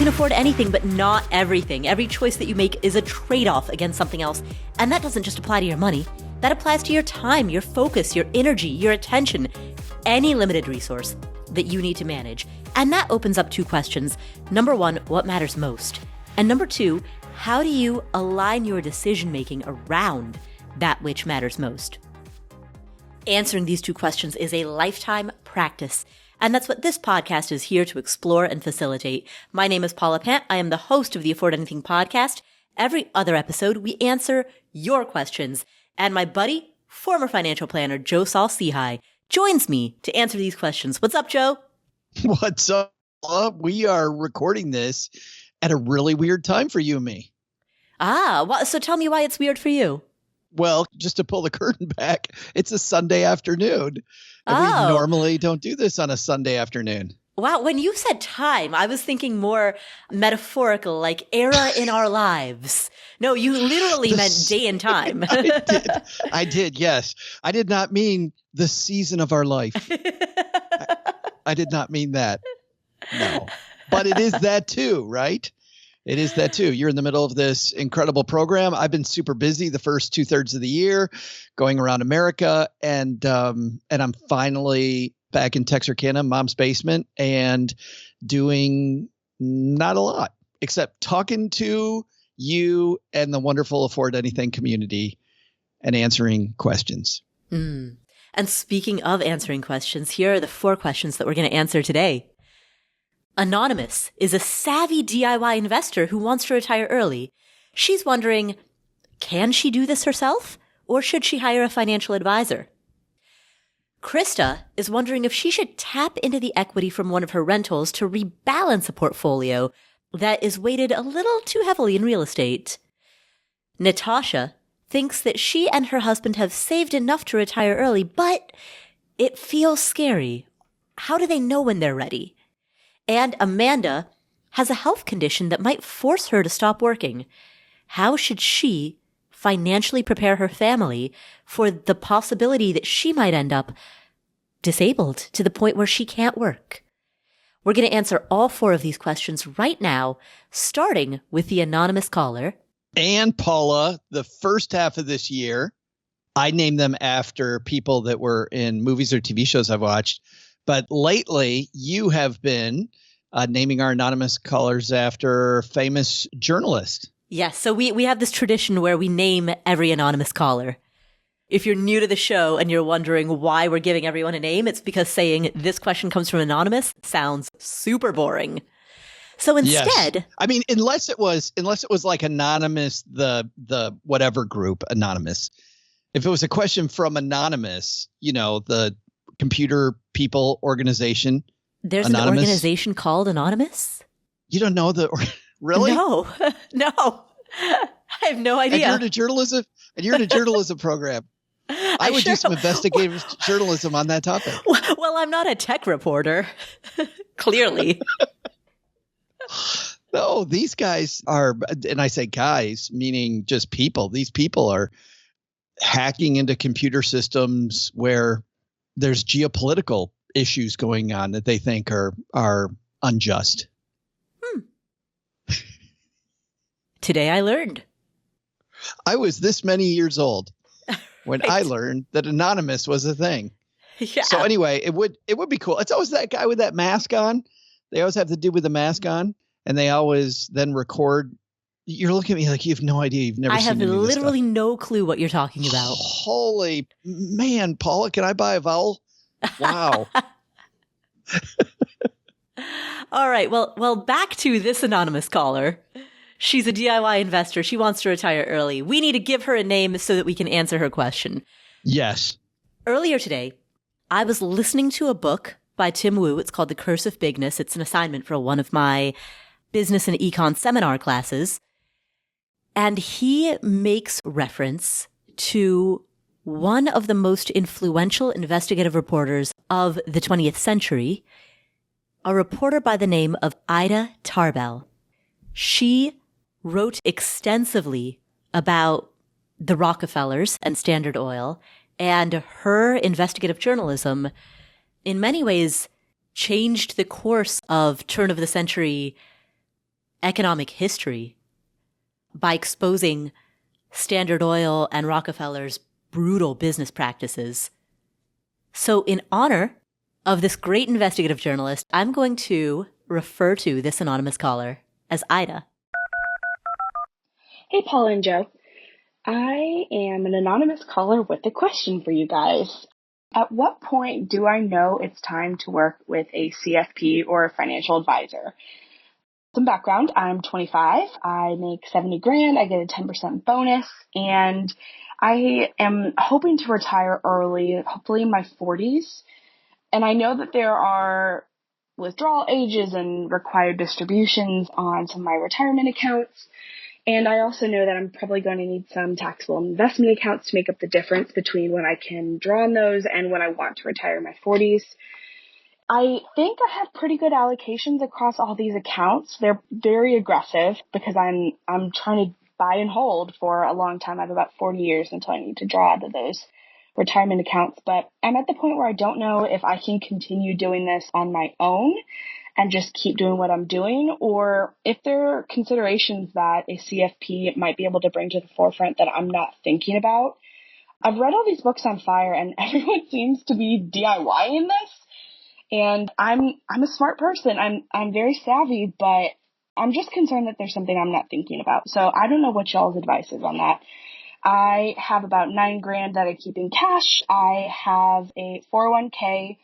can afford anything, but not everything. Every choice that you make is a trade-off against something else. And that doesn't just apply to your money. That applies to your time, your focus, your energy, your attention, any limited resource that you need to manage. And that opens up two questions. Number one, what matters most? And number two, how do you align your decision-making around that which matters most? Answering these two questions is a lifetime practice. And that's what this podcast is here to explore and facilitate. My name is Paula Pant. I am the host of the Afford Anything podcast. Every other episode, we answer your questions. And my buddy, former financial planner Joe Saul-Sehy, joins me to answer these questions. What's up, Joe? What's up? We are recording this at a really weird time for you and me. Well, so tell me why it's weird for you. Well, just to pull the curtain back, it's a Sunday afternoon. And we normally don't do this on a Sunday afternoon. Wow. When you said time, I was thinking more metaphorical, like era in our lives. No, you literally meant day and time. I did. Yes. I did not mean the season of our life. I did not mean that. No. But it is that too, right? It is that too. You're in the middle of this incredible program. I've been super busy the first 2/3 of the year going around America. And I'm finally back in Texarkana, mom's basement, and doing not a lot except talking to you and the wonderful Afford Anything community and answering questions. And speaking of answering questions, here are the 4 questions that we're going to answer today. Anonymous is a savvy DIY investor who wants to retire early. She's wondering, can she do this herself, or should she hire a financial advisor? Krista is wondering if she should tap into the equity from one of her rentals to rebalance a portfolio that is weighted a little too heavily in real estate. Natasha thinks that she and her husband have saved enough to retire early, but it feels scary. How do they know when they're ready? And Amanda has a health condition that might force her to stop working. How should she financially prepare her family for the possibility that she might end up disabled to the point where she can't work? We're going to answer all 4 of these questions right now, starting with the anonymous caller. And Paula, the first half of this year, I named them after people that were in movies or TV shows I've watched. But lately, you have been naming our anonymous callers after famous journalists. Yes. So we have this tradition where we name every anonymous caller. If you're new to the show and you're wondering why we're giving everyone a name, it's because saying this question comes from anonymous sounds super boring. So instead, yes. I mean, unless it was like anonymous, the whatever group anonymous. If it was a question from anonymous, the computer people organization. There's anonymous. An organization called Anonymous? You don't know really? No. I have no idea. And you're in a journalism program. I would do some investigative journalism on that topic. Well, I'm not a tech reporter. Clearly. No, these guys are, and I say guys, meaning just people. These people are hacking into computer systems where there's geopolitical issues going on that they think are unjust. Today I learned. I was this many years old when I learned that anonymous was a thing. Yeah. So anyway, it would be cool. It's always that guy with that mask on. They always have to do with the mask on, and they always then record. You're looking at me like you have no idea. You've never seen any of this stuff. I have literally no clue what you're talking about. Holy man, Paula, can I buy a vowel? Wow. All right. Well, back to this anonymous caller. She's a DIY investor. She wants to retire early. We need to give her a name so that we can answer her question. Yes. Earlier today, I was listening to a book by Tim Wu. It's called The Curse of Bigness. It's an assignment for one of my business and econ seminar classes. And he makes reference to one of the most influential investigative reporters of the 20th century, a reporter by the name of Ida Tarbell. She wrote extensively about the Rockefellers and Standard Oil, and her investigative journalism in many ways changed the course of turn of the century economic history by exposing Standard Oil and Rockefeller's brutal business practices. So in honor of this great investigative journalist, I'm going to refer to this anonymous caller as Ida. Hey, Paula and Joe. I am an anonymous caller with a question for you guys. At what point do I know it's time to work with a CFP or a financial advisor? Some background, I'm 25. I make 70 grand. I get a 10% bonus, and I am hoping to retire early, hopefully in my 40s. And I know that there are withdrawal ages and required distributions on some of my retirement accounts. And I also know that I'm probably going to need some taxable investment accounts to make up the difference between when I can draw on those and when I want to retire in my 40s. I think I have pretty good allocations across all these accounts. They're very aggressive because I'm trying to buy and hold for a long time. I have about 40 years until I need to draw out of those retirement accounts. But I'm at the point where I don't know if I can continue doing this on my own and just keep doing what I'm doing, or if there are considerations that a CFP might be able to bring to the forefront that I'm not thinking about. I've read all these books on fire, and everyone seems to be DIY in this. And I'm a smart person. I'm very savvy, but I'm just concerned that there's something I'm not thinking about. So I don't know what y'all's advice is on that. I have about $9 grand that I keep in cash. I have a 401k.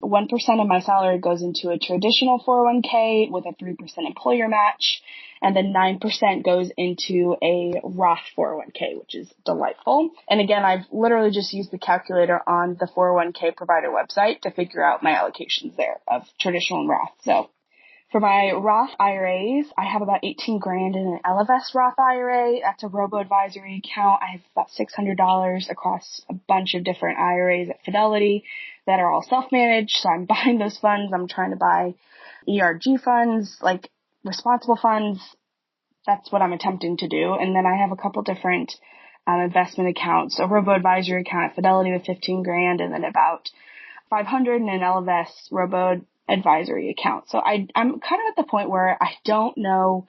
1% of my salary goes into a traditional 401k with a 3% employer match, and then 9% goes into a Roth 401k, which is delightful. And again, I've literally just used the calculator on the 401k provider website to figure out my allocations there of traditional and Roth. So for my Roth IRAs, I have about 18 grand in an LFS Roth IRA. That's a robo-advisory account. I have about $600 across a bunch of different IRAs at Fidelity that are all self-managed. So I'm buying those funds. I'm trying to buy ERG funds, like responsible funds. That's what I'm attempting to do. And then I have a couple different investment accounts, a robo-advisory account at Fidelity with 15 grand, and then about 500 in an LFS robo-advisory account. So I'm kind of at the point where I don't know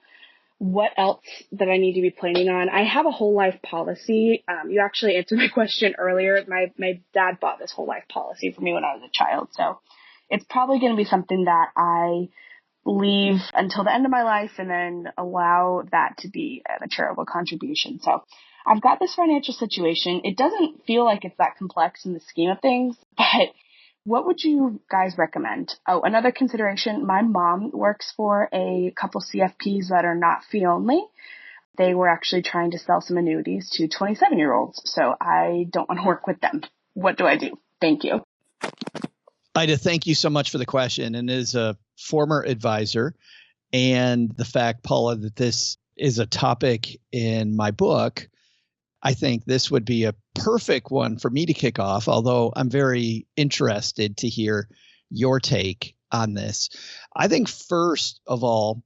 what else that I need to be planning on. I have a whole life policy. You actually answered my question earlier. My dad bought this whole life policy for me when I was a child. So it's probably going to be something that I leave until the end of my life and then allow that to be a charitable contribution. So I've got this financial situation. It doesn't feel like it's that complex in the scheme of things, but what would you guys recommend? Oh, another consideration, my mom works for a couple CFPs that are not fee only. They were actually trying to sell some annuities to 27-year-olds, so I don't want to work with them. What do I do? Thank you. Ida, thank you so much for the question. And as a former advisor, and the fact, Paula, that this is a topic in my book, I think this would be a perfect one for me to kick off, although I'm very interested to hear your take on this. I think first of all,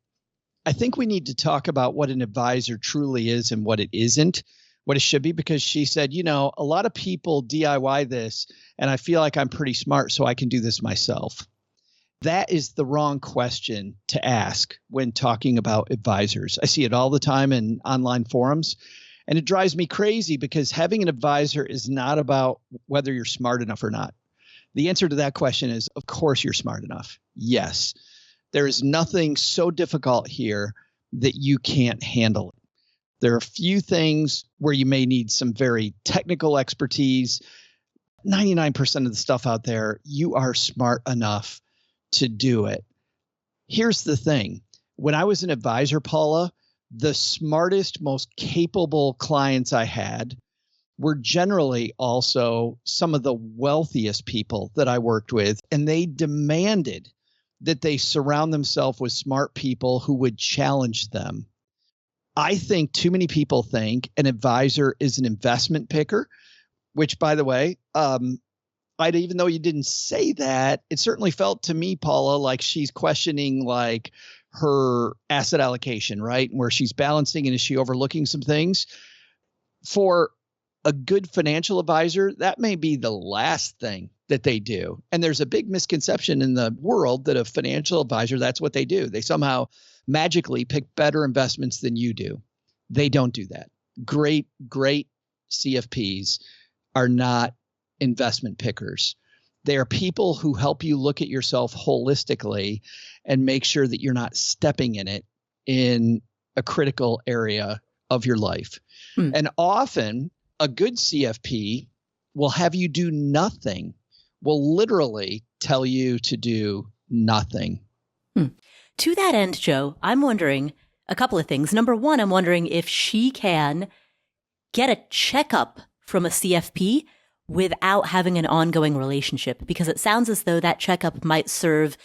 I think we need to talk about what an advisor truly is and what it isn't, what it should be, because she said, you know, a lot of people DIY this and I feel like I'm pretty smart, so I can do this myself. That is the wrong question to ask when talking about advisors. I see it all the time in online forums. And it drives me crazy because having an advisor is not about whether you're smart enough or not. The answer to that question is, of course, you're smart enough. Yes. There is nothing so difficult here that you can't handle it. There are a few things where you may need some very technical expertise. 99% of the stuff out there, you are smart enough to do it. Here's the thing. When I was an advisor, Paula, the smartest, most capable clients I had were generally also some of the wealthiest people that I worked with, and they demanded that they surround themselves with smart people who would challenge them. I think too many people think an advisor is an investment picker, which, by the way, Ida, even though you didn't say that, it certainly felt to me, Paula, like she's questioning like her asset allocation, right? Where she's balancing and is she overlooking some things? For a good financial advisor, that may be the last thing that they do. And there's a big misconception in the world that a financial advisor, that's what they do. They somehow magically pick better investments than you do. They don't do that. Great CFPs are not investment pickers. They are people who help you look at yourself holistically and make sure that you're not stepping in it in a critical area of your life. And often a good CFP will have you do nothing, will literally tell you to do nothing. To that end, Joe, I'm wondering a couple of things. Number one, I'm wondering if she can get a checkup from a CFP without having an ongoing relationship, because it sounds as though that checkup might serve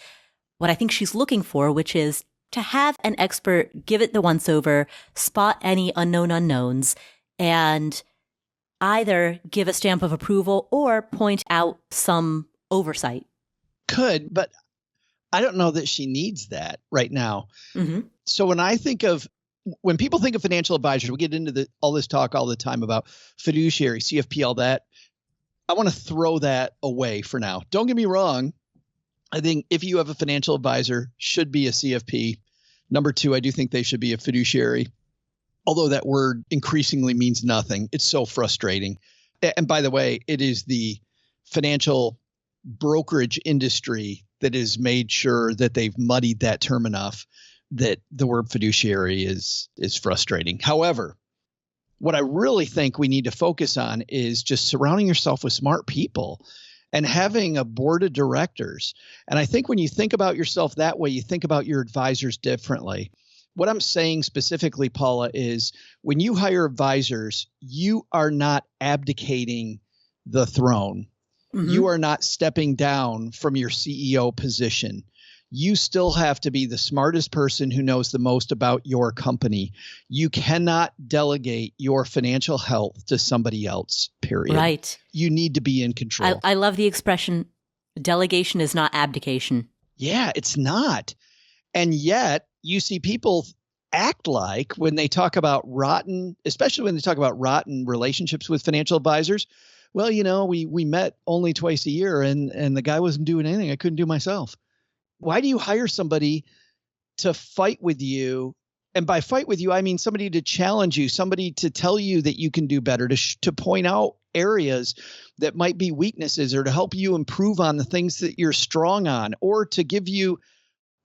what I think she's looking for, which is to have an expert give it the once over, spot any unknown unknowns, and either give a stamp of approval or point out some oversight. Could, but I don't know that she needs that right now. So when people think of financial advisors, we get into all this talk all the time about fiduciary, CFP, all that. I want to throw that away for now. Don't get me wrong. I think if you have a financial advisor, should be a CFP. Number two, I do think they should be a fiduciary, although that word increasingly means nothing. It's so frustrating. And by the way, it is the financial brokerage industry that has made sure that they've muddied that term enough that the word fiduciary is frustrating. However, what I really think we need to focus on is just surrounding yourself with smart people and having a board of directors. And I think when you think about yourself that way, you think about your advisors differently. What I'm saying specifically, Paula, is when you hire advisors, you are not abdicating the throne. You are not stepping down from your CEO position. You still have to be the smartest person who knows the most about your company. You cannot delegate your financial health to somebody else, period. Right. You need to be in control. I love the expression, delegation is not abdication. Yeah, it's not. And yet you see people act like when they talk about especially when they talk about rotten relationships with financial advisors, well, we met only twice a year and the guy wasn't doing anything I couldn't do myself. Why do you hire somebody to fight with you? And by fight with you, I mean somebody to challenge you, somebody to tell you that you can do better, to point out areas that might be weaknesses, or to help you improve on the things that you're strong on, or to give you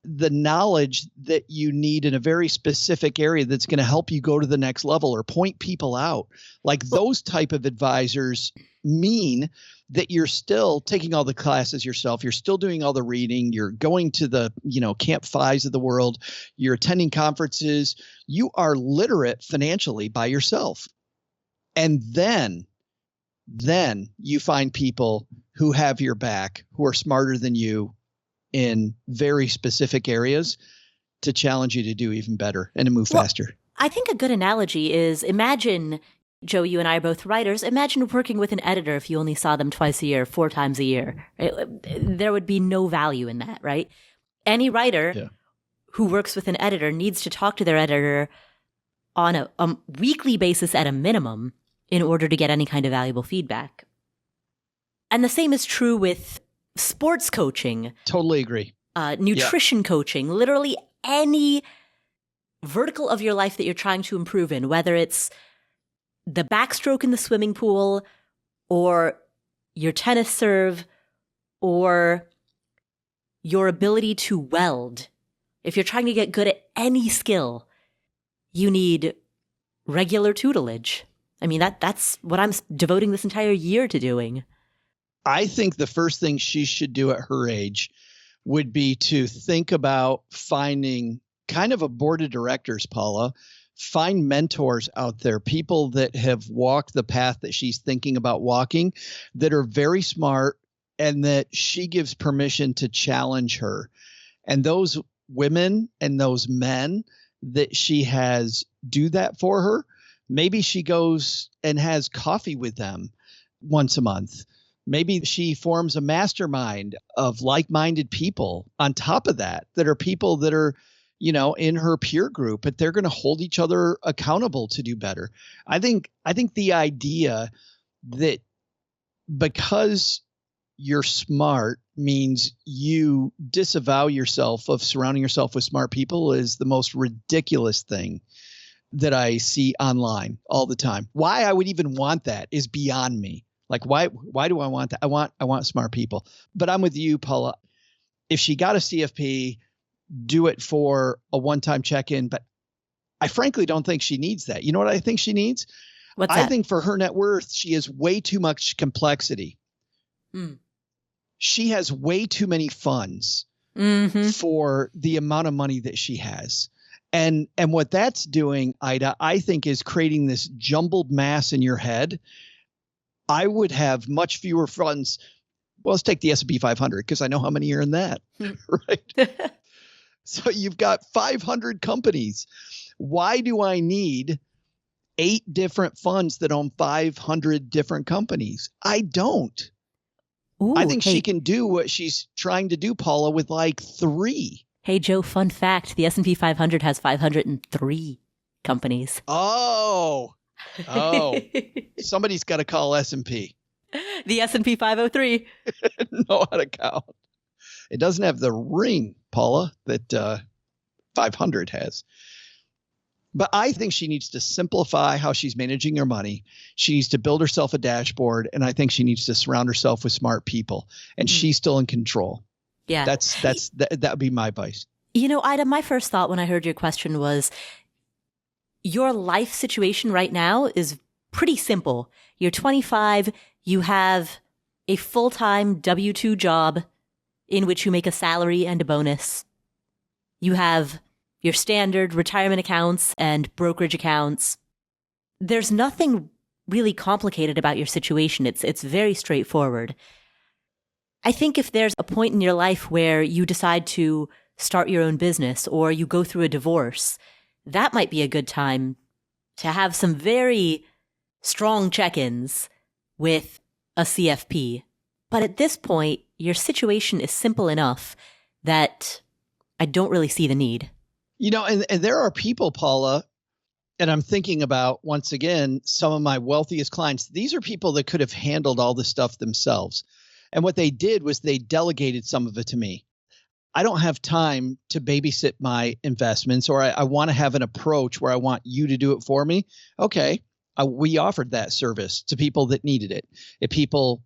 the knowledge that you need in a very specific area that's going to help you go to the next level, or point people out. Like those type of advisors mean that you're still taking all the classes yourself. You're still doing all the reading. You're going to the, Camp FIs of the world. You're attending conferences. You are literate financially by yourself. And then you find people who have your back, who are smarter than you in very specific areas to challenge you to do even better and to move faster. I think a good analogy is, imagine, Joe, you and I are both writers. Imagine working with an editor if you only saw them twice a year, 4 times a year. There would be no value in that, right? Any writer who works with an editor needs to talk to their editor on a weekly basis at a minimum in order to get any kind of valuable feedback. And the same is true with sports coaching. Totally agree. Nutrition coaching, literally any vertical of your life that you're trying to improve in, whether it's the backstroke in the swimming pool or your tennis serve or your ability to weld. If you're trying to get good at any skill, you need regular tutelage. I mean, that's what I'm devoting this entire year to doing. I think the first thing she should do at her age would be to think about finding kind of a board of directors, Paula. Find mentors out there, people that have walked the path that she's thinking about walking, that are very smart, and that she gives permission to challenge her. And those women and those men that she has do that for her, maybe she goes and has coffee with them once a month. Maybe she forms a mastermind of like-minded people on top of that are people that are, in her peer group, but they're going to hold each other accountable to do better. I think the idea that because you're smart means you disavow yourself of surrounding yourself with smart people is the most ridiculous thing that I see online all the time. Why I would even want that is beyond me. Like, why do I want that? I want smart people. But I'm with you, Paula. If she got a CFP, do it for a one-time check-in. But I frankly don't think she needs that. You know what I think she needs? What's that? I think for her net worth, she has way too much complexity. She has way too many funds for the amount of money that she has. And what that's doing, Ida, I think is creating this jumbled mass in your head. I would have much fewer funds. Well, let's take the S&P 500 because I know how many are in that, right? So you've got 500 companies. Why do I need 8 different funds that own 500 different companies? I don't. Ooh, I think she can do what she's trying to do, Paula, with like 3. Hey, Joe, fun fact. The S&P 500 has 503 companies. Oh, somebody's got to call S&P. The S&P 503. Know how to count. It doesn't have the ring, Paula, that 500 has. But I think she needs to simplify how she's managing her money. She needs to build herself a dashboard, and I think she needs to surround herself with smart people. And she's still in control. Yeah, that would be my advice. You know, Ida, my first thought when I heard your question was, your life situation right now is pretty simple. You're 25. You have a full-time W-2 job in which you make a salary and a bonus. You have your standard retirement accounts and brokerage accounts. There's nothing really complicated about your situation. It's very straightforward. I think if there's a point in your life where you decide to start your own business or you go through a divorce, that might be a good time to have some very strong check-ins with a CFP. But at this point, your situation is simple enough that I don't really see the need. You know, and there are people, Paula, and I'm thinking about, once again, some of my wealthiest clients. These are people that could have handled all this stuff themselves. And what they did was they delegated some of it to me. I don't have time to babysit my investments, or I want to have an approach where I want you to do it for me. Okay. We offered that service to people that needed it. If people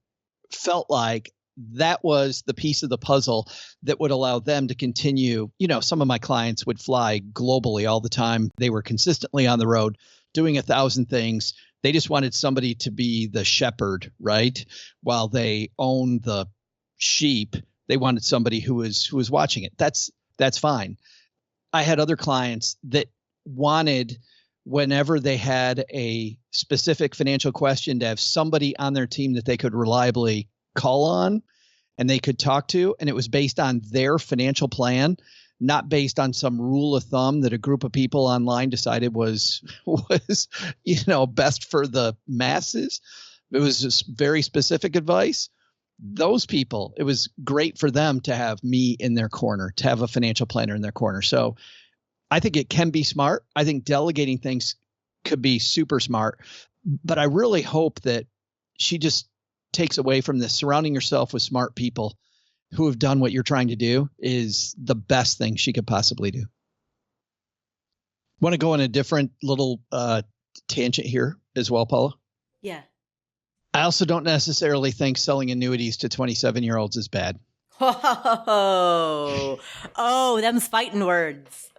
felt like that was the piece of the puzzle that would allow them to continue. You know, some of my clients would fly globally all the time. They were consistently on the road doing 1,000 things. They just wanted somebody to be the shepherd, right? While they own the sheep, they wanted somebody who was watching it. That's fine. I had other clients that wanted, whenever they had a specific financial question, to have somebody on their team that they could reliably call on and they could talk to. And it was based on their financial plan, not based on some rule of thumb that a group of people online decided was best for the masses. It was just very specific advice. Those people, it was great for them to have me in their corner, to have a financial planner in their corner. So I think it can be smart. I think delegating things could be super smart, but I really hope that she just takes away from this. Surrounding yourself with smart people who have done what you're trying to do is the best thing she could possibly do. Want to go on a different little tangent here as well, Paula? Yeah. I also don't necessarily think selling annuities to 27-year-olds is bad. Oh, them's fighting words.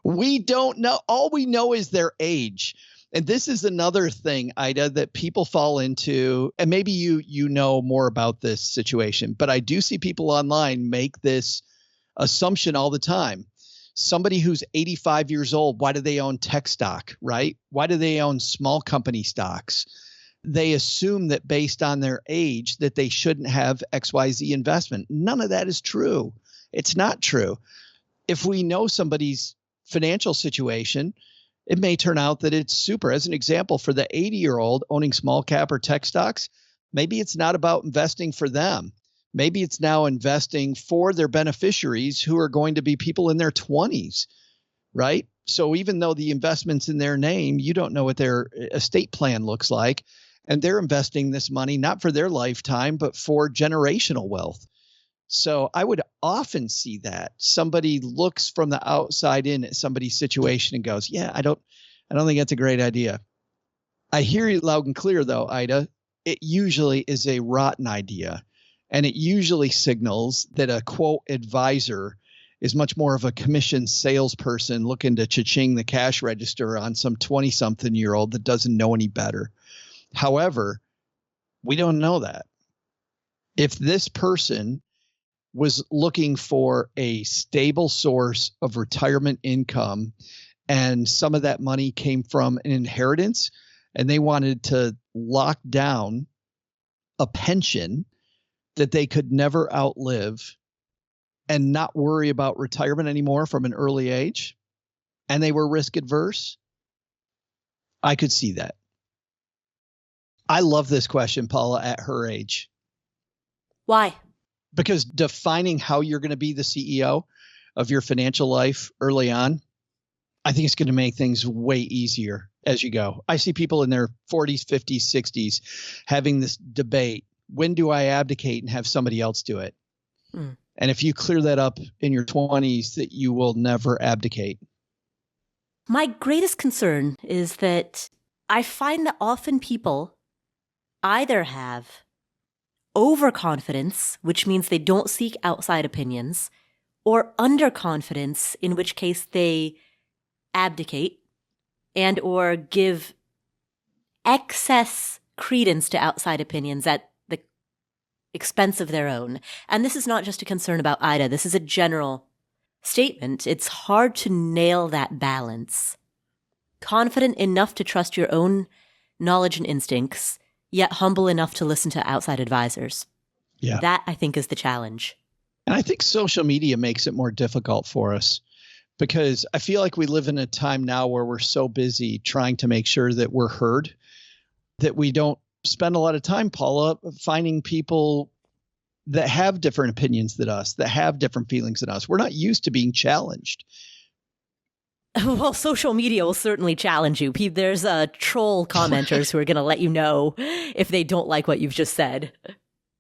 We don't know. All we know is their age. And this is another thing, Ida, that people fall into. And maybe you know more about this situation, but I do see people online make this assumption all the time. Somebody who's 85 years old, why do they own tech stock, right? Why do they own small company stocks? They assume that based on their age that they shouldn't have XYZ investment. None of that is true. It's not true. If we know somebody's financial situation, it may turn out that it's super. As an example, for the 80-year-old owning small cap or tech stocks, maybe it's not about investing for them. Maybe it's now investing for their beneficiaries who are going to be people in their 20s, right? So even though the investment's in their name, you don't know what their estate plan looks like. and they're investing this money not for their lifetime, but for generational wealth. So I would often see that somebody looks from the outside in at somebody's situation and goes, yeah, I don't think that's a great idea. I hear you loud and clear though, Ida. It usually is a rotten idea, and it usually signals that a quote advisor is much more of a commission salesperson looking to cha-ching the cash register on some 20-something-year-old that doesn't know any better. However, we don't know that. If this person was looking for a stable source of retirement income and some of that money came from an inheritance and they wanted to lock down a pension that they could never outlive and not worry about retirement anymore from an early age, and they were risk adverse, I could see that. I love this question, Paula, at her age. Why? Because defining how you're going to be the CEO of your financial life early on, I think it's going to make things way easier as you go. I see people in their 40s, 50s, 60s having this debate. When do I abdicate and have somebody else do it? And if you clear that up in your 20s, that you will never abdicate. My greatest concern is that I find that often people either have overconfidence, which means they don't seek outside opinions, or underconfidence, in which case they abdicate and or give excess credence to outside opinions at the expense of their own. And this is not just a concern about Ida. This is a general statement. It's hard to nail that balance. Confident enough to trust your own knowledge and instincts, yet humble enough to listen to outside advisors. Yeah. That, I think, is the challenge. And I think social media makes it more difficult for us, because I feel like we live in a time now where we're so busy trying to make sure that we're heard that we don't spend a lot of time, Paula, finding people that have different opinions than us, that have different feelings than us. We're not used to being challenged. Well, social media will certainly challenge you. There's troll commenters who are going to let you know if they don't like what you've just said.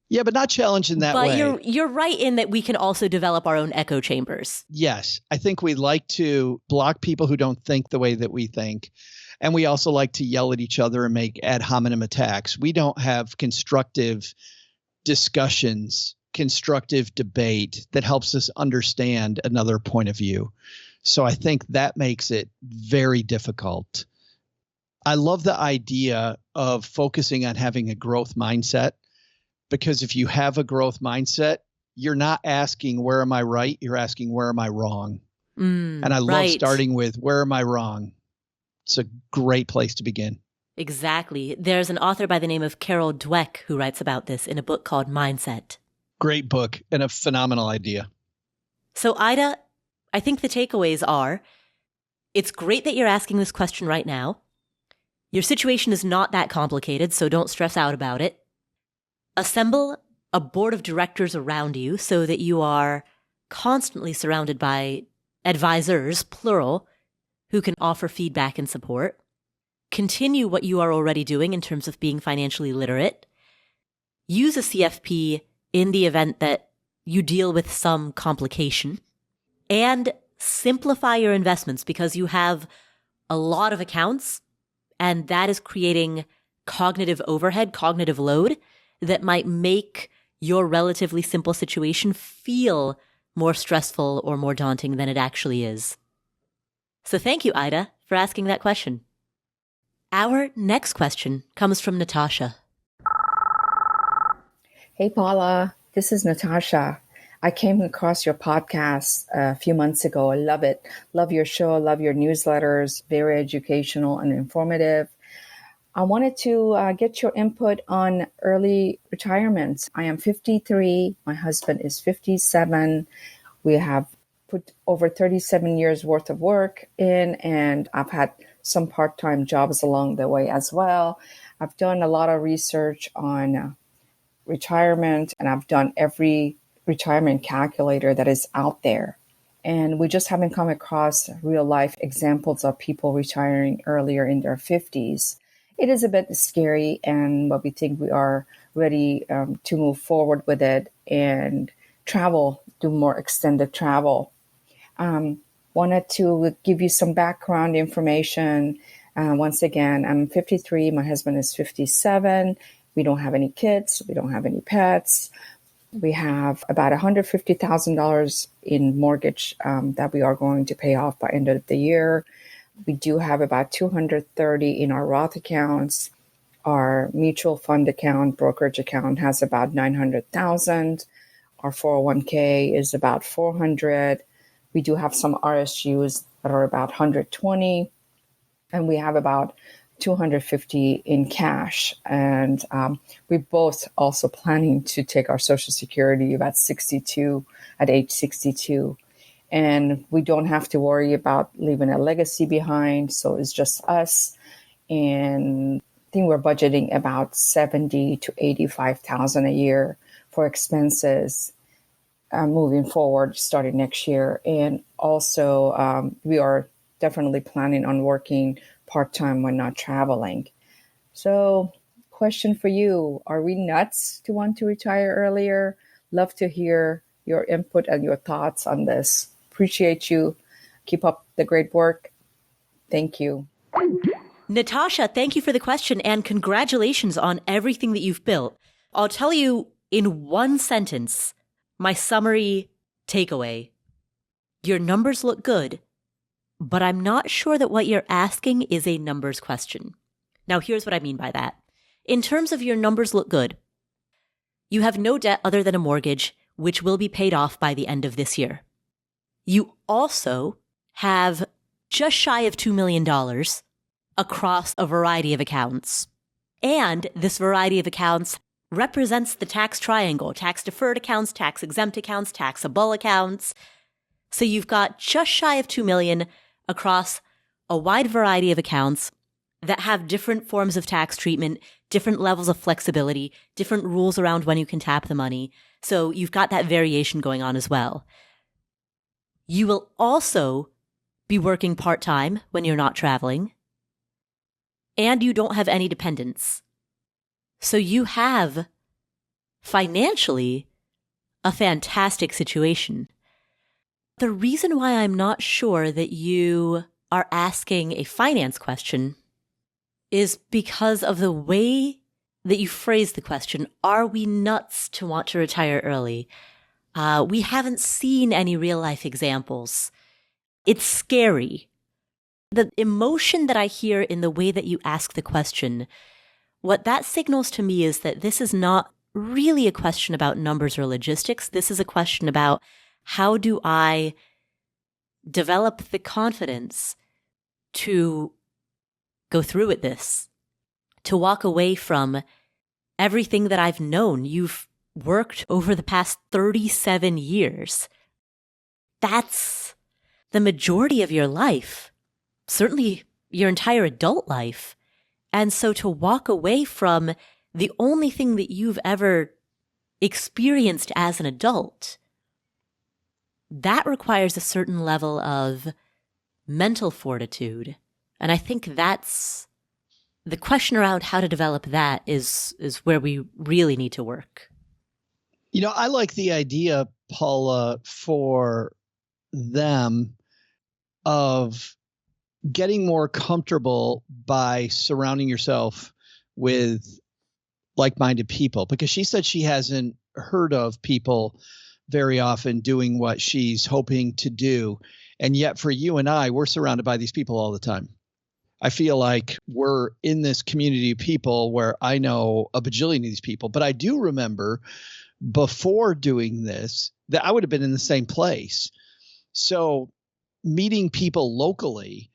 Yeah, but not challenged in that way. But you're right in that we can also develop our own echo chambers. Yes. I think we like to block people who don't think the way that we think. And we also like to yell at each other and make ad hominem attacks. We don't have constructive discussions, constructive debate that helps us understand another point of view. So I think that makes it very difficult. I love the idea of focusing on having a growth mindset, because if you have a growth mindset, you're not asking, where am I right? You're asking, where am I wrong? And I love starting with, where am I wrong? It's a great place to begin. Exactly. There's an author by the name of Carol Dweck who writes about this in a book called Mindset. Great book and a phenomenal idea. So Ida, I think the takeaways are, it's great that you're asking this question right now. Your situation is not that complicated, so don't stress out about it. Assemble a board of directors around you so that you are constantly surrounded by advisors, plural, who can offer feedback and support. Continue what you are already doing in terms of being financially literate. Use a CFP in the event that you deal with some complication. And simplify your investments, because you have a lot of accounts, and that is creating cognitive overhead, cognitive load that might make your relatively simple situation feel more stressful or more daunting than it actually is. So thank you, Ida, for asking that question. Our next question comes from Natasha. Hey, Paula. This is Natasha. I came across your podcast a few months ago. I love it. Love your show. Love your newsletters. Very educational and informative. I wanted to get your input on early retirements. I am 53. My husband is 57. We have put over 37 years worth of work in, and I've had some part-time jobs along the way as well. I've done a lot of research on retirement, and I've done every retirement calculator that is out there. And we just haven't come across real life examples of people retiring earlier in their 50s. it is a bit scary, but we think we are ready to move forward with it and travel, do more extended travel. Wanted to give you some background information. Once again, I'm 53. My husband is 57. We don't have any kids. We don't have any pets. We have about $150,000 in mortgage that we are going to pay off by end of the year. We do have about $230 in our Roth accounts. Our mutual fund account, brokerage account has about $900,000. Our 401k is about $400. We do have some RSUs that are about $120, and we have about $250 in cash. And we're both also planning to take our Social Security at age 62. And we don't have to worry about leaving a legacy behind. So it's just us. And I think we're budgeting about $70,000 to $85,000 a year for expenses moving forward, starting next year. And also, we are definitely planning on working part-time when not traveling. So, question for you, are we nuts to want to retire earlier? Love to hear your input and your thoughts on this. Appreciate you. Keep up the great work. Thank you. Natasha, thank you for the question and congratulations on everything that you've built. I'll tell you in one sentence, my summary takeaway. Your numbers look good, but I'm not sure that what you're asking is a numbers question. Now, here's what I mean by that. In terms of your numbers look good, you have no debt other than a mortgage, which will be paid off by the end of this year. You also have just shy of $2 million across a variety of accounts. And this variety of accounts represents the tax triangle: tax-deferred accounts, tax-exempt accounts, taxable accounts. So you've got just shy of $2 million across a wide variety of accounts that have different forms of tax treatment, different levels of flexibility, different rules around when you can tap the money. So you've got that variation going on as well. You will also be working part-time when you're not traveling, and you don't have any dependents. So you have, financially, a fantastic situation. The reason why I'm not sure that you are asking a finance question is because of the way that you phrase the question. Are we nuts to want to retire early? We haven't seen any real life examples. It's scary. The emotion that I hear in the way that you ask the question, what that signals to me is that this is not really a question about numbers or logistics. This is a question about, how do I develop the confidence to go through with this, to walk away from everything that I've known? You've worked over the past 37 years. That's the majority of your life, certainly your entire adult life. And so to walk away from the only thing that you've ever experienced as an adult, that requires a certain level of mental fortitude. And I think that's the question around how to develop that is where we really need to work. You know, I like the idea, Paula, for them of getting more comfortable by surrounding yourself with like-minded people, because she said she hasn't heard of people very often doing what she's hoping to do. And yet for you and I, we're surrounded by these people all the time. I feel like we're in this community of people where I know a bajillion of these people, but I do remember before doing this that I would have been in the same place. So meeting people locally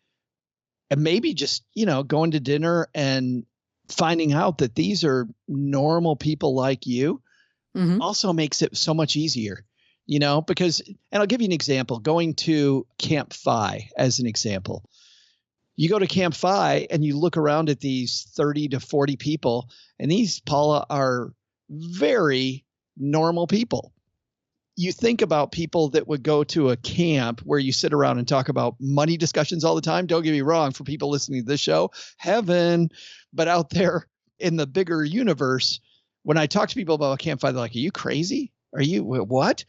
and maybe just, going to dinner and finding out that these are normal people like you also makes it so much easier, because, and I'll give you an example, going to Camp Phi as an example. You go to Camp Phi and you look around at these 30 to 40 people, and these, Paula, are very normal people. you think about people that would go to a camp where you sit around and talk about money discussions all the time. Don't get me wrong, for people listening to this show, heaven. But out there in the bigger universe, when I talk to people about Camp FI, they're like, are you crazy? Are you what?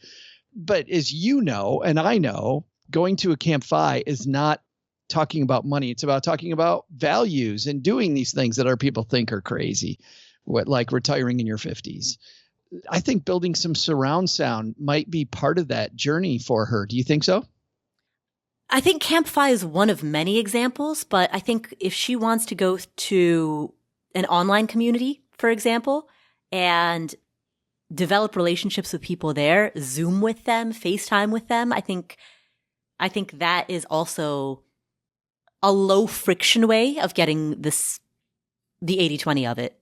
But as you know, and I know, going to a Camp FI is not talking about money. It's about talking about values and doing these things that our people think are crazy, like retiring in your 50s. I think building some surround sound might be part of that journey for her. Do you think so? I think Camp FI is one of many examples, but I think if she wants to go to an online community, for example, and develop relationships with people there, Zoom with them, FaceTime with them, I think that is also a low friction way of getting the 80-20 of it.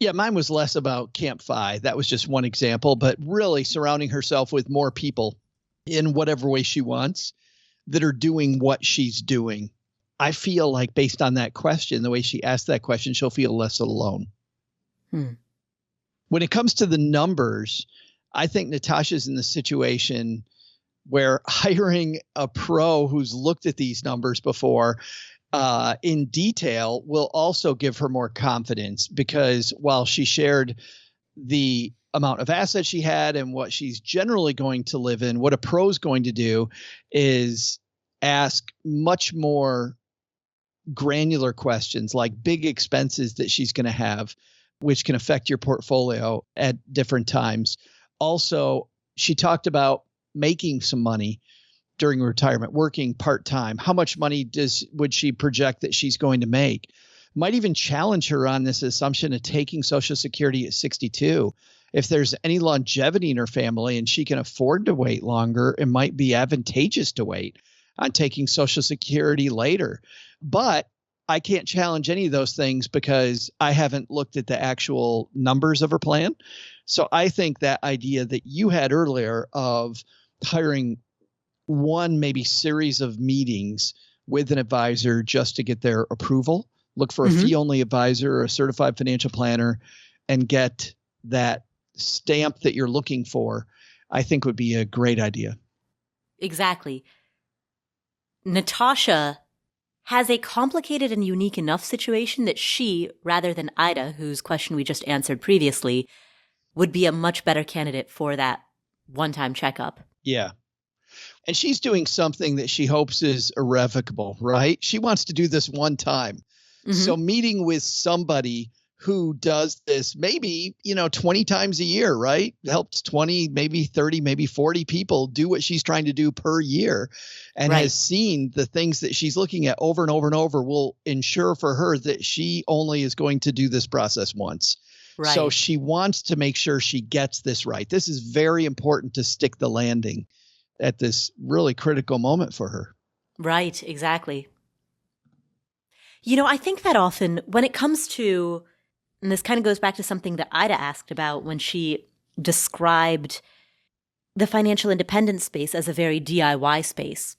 Yeah, mine was less about Camp FI. That was just one example, but really surrounding herself with more people in whatever way she wants that are doing what she's doing. I feel like based on that question, the way she asked that question, she'll feel less alone. When it comes to the numbers, I think Natasha's in the situation where hiring a pro who's looked at these numbers before in detail will also give her more confidence, because while she shared the amount of assets she had and what she's generally going to live in, what a pro's going to do is ask much more granular questions, like big expenses that she's going to have, which can affect your portfolio at different times. Also, she talked about making some money during retirement, working part-time. How much money would she project that she's going to make? Might even challenge her on this assumption of taking Social Security at 62. If there's any longevity in her family and she can afford to wait longer, it might be advantageous to wait on taking Social Security later. But I can't challenge any of those things because I haven't looked at the actual numbers of her plan. So I think that idea that you had earlier of hiring one maybe series of meetings with an advisor just to get their approval, look for a fee-only advisor or a certified financial planner and get that stamp that you're looking for, I think would be a great idea. Exactly. Natasha has a complicated and unique enough situation that she, rather than Ida, whose question we just answered previously, would be a much better candidate for that one-time checkup. Yeah. And she's doing something that she hopes is irrevocable, right? She wants to do this one time. So meeting with somebody who does this maybe, 20 times a year, right? Helps 20, maybe 30, maybe 40 people do what she's trying to do per year and has seen the things that she's looking at over and over and over will ensure for her that she only is going to do this process once. Right. So she wants to make sure she gets this right. This is very important to stick the landing at this really critical moment for her. Right, exactly. I think that often when it comes to, and this kind of goes back to something that Ida asked about when she described the financial independence space as a very DIY space,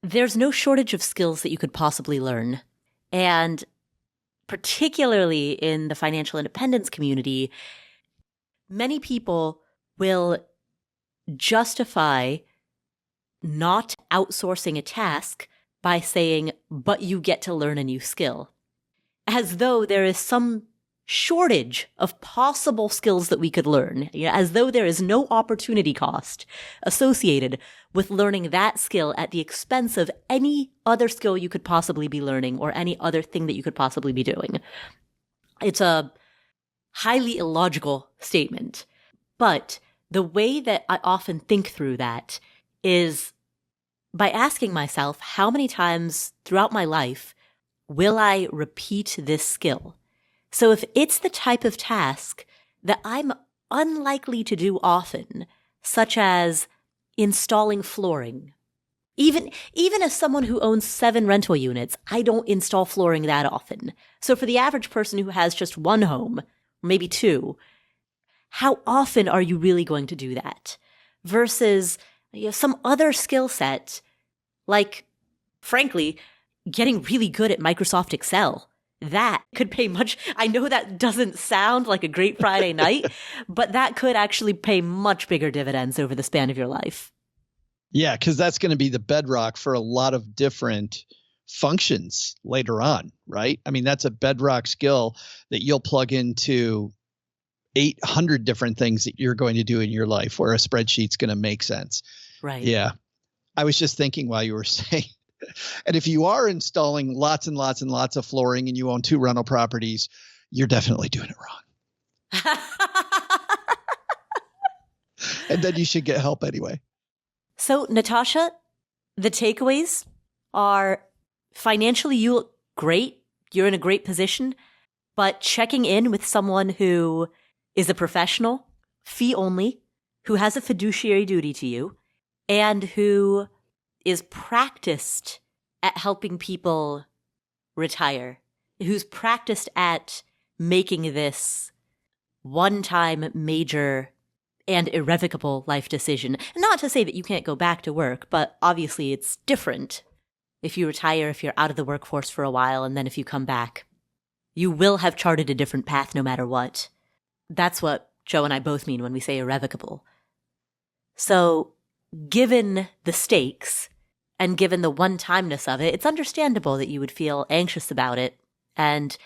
there's no shortage of skills that you could possibly learn. And particularly in the financial independence community, many people will justify not outsourcing a task by saying, but you get to learn a new skill, as though there is some shortage of possible skills that we could learn, as though there is no opportunity cost associated with learning that skill at the expense of any other skill you could possibly be learning or any other thing that you could possibly be doing. It's a highly illogical statement, but the way that I often think through that is by asking myself, how many times throughout my life will I repeat this skill? So if it's the type of task that I'm unlikely to do often, such as installing flooring, even as someone who owns 7 rental units, I don't install flooring that often. So for the average person who has just one home, maybe 2, how often are you really going to do that? Versus some other skill set, like, frankly, getting really good at Microsoft Excel. that could pay much. I know that doesn't sound like a great Friday night, but that could actually pay much bigger dividends over the span of your life. Yeah, because that's going to be the bedrock for a lot of different functions later on, right? I mean, that's a bedrock skill that you'll plug into 800 different things that you're going to do in your life where a spreadsheet's going to make sense. Right. Yeah. I was just thinking while you were saying, and if you are installing lots and lots and lots of flooring and you own 2 rental properties, you're definitely doing it wrong. And then you should get help anyway. So, Natasha, the takeaways are financially, you look great. You're in a great position, but checking in with someone who is a professional, fee only, who has a fiduciary duty to you, and who is practiced at helping people retire, who's practiced at making this one-time major and irrevocable life decision. Not to say that you can't go back to work, but obviously it's different if you retire, if you're out of the workforce for a while, and then if you come back. You will have charted a different path no matter what. That's what Joe and I both mean when we say irrevocable. So, given the stakes and given the one-timeness of it, it's understandable that you would feel anxious about it, and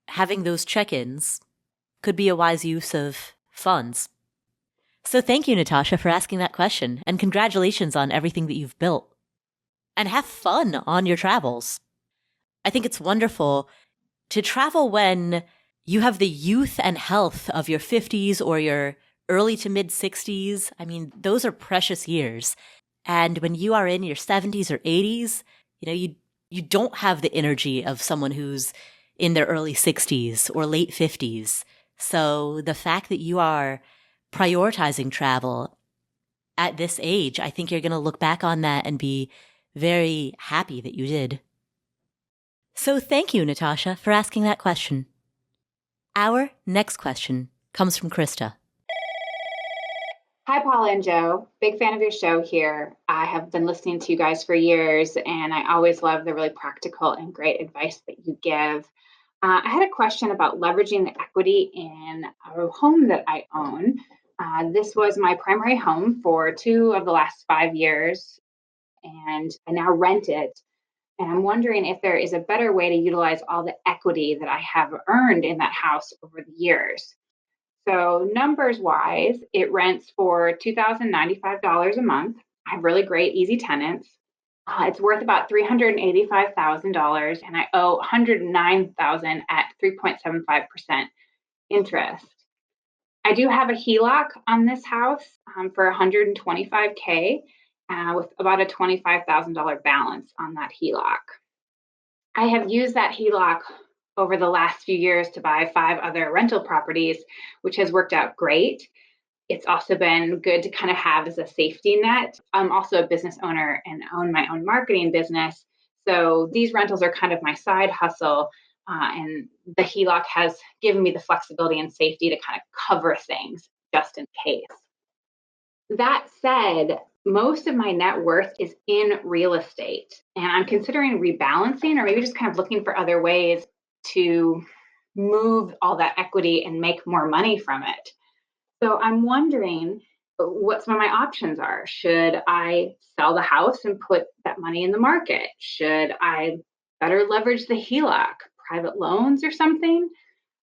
having those check-ins could be a wise use of funds. So thank you, Natasha, for asking that question, and congratulations on everything that you've built. And have fun on your travels. I think it's wonderful to travel when you have the youth and health of your 50s or your early to mid 60s. I mean, those are precious years. And when you are in your 70s or 80s, you don't have the energy of someone who's in their early 60s or late 50s. So the fact that you are prioritizing travel at this age, I think you're going to look back on that and be very happy that you did. So thank you, Natasha, for asking that question. Our next question comes from Krista. Hi, Paula and Joe. Big fan of your show here. I have been listening to you guys for years, and I always love the really practical and great advice that you give. I had a question about leveraging the equity in a home that I own. This was my primary home for 2 of the last 5 years, and I now rent it. And I'm wondering if there is a better way to utilize all the equity that I have earned in that house over the years. So numbers wise, it rents for $2,095 a month. I have really great, easy tenants. It's worth about $385,000, and I owe $109,000 at 3.75% interest. I do have a HELOC on this house for $125K with about a $25,000 balance on that HELOC. I have used that HELOC over the last few years to buy 5 other rental properties, which has worked out great. It's also been good to kind of have as a safety net. I'm also a business owner and own my own marketing business. So these rentals are kind of my side hustle. And the HELOC has given me the flexibility and safety to kind of cover things just in case. That said, most of my net worth is in real estate, and I'm considering rebalancing or maybe just kind of looking for other ways to move all that equity and make more money from it. So I'm wondering what some of my options are. Should I sell the house and put that money in the market? Should I better leverage the HELOC, private loans or something?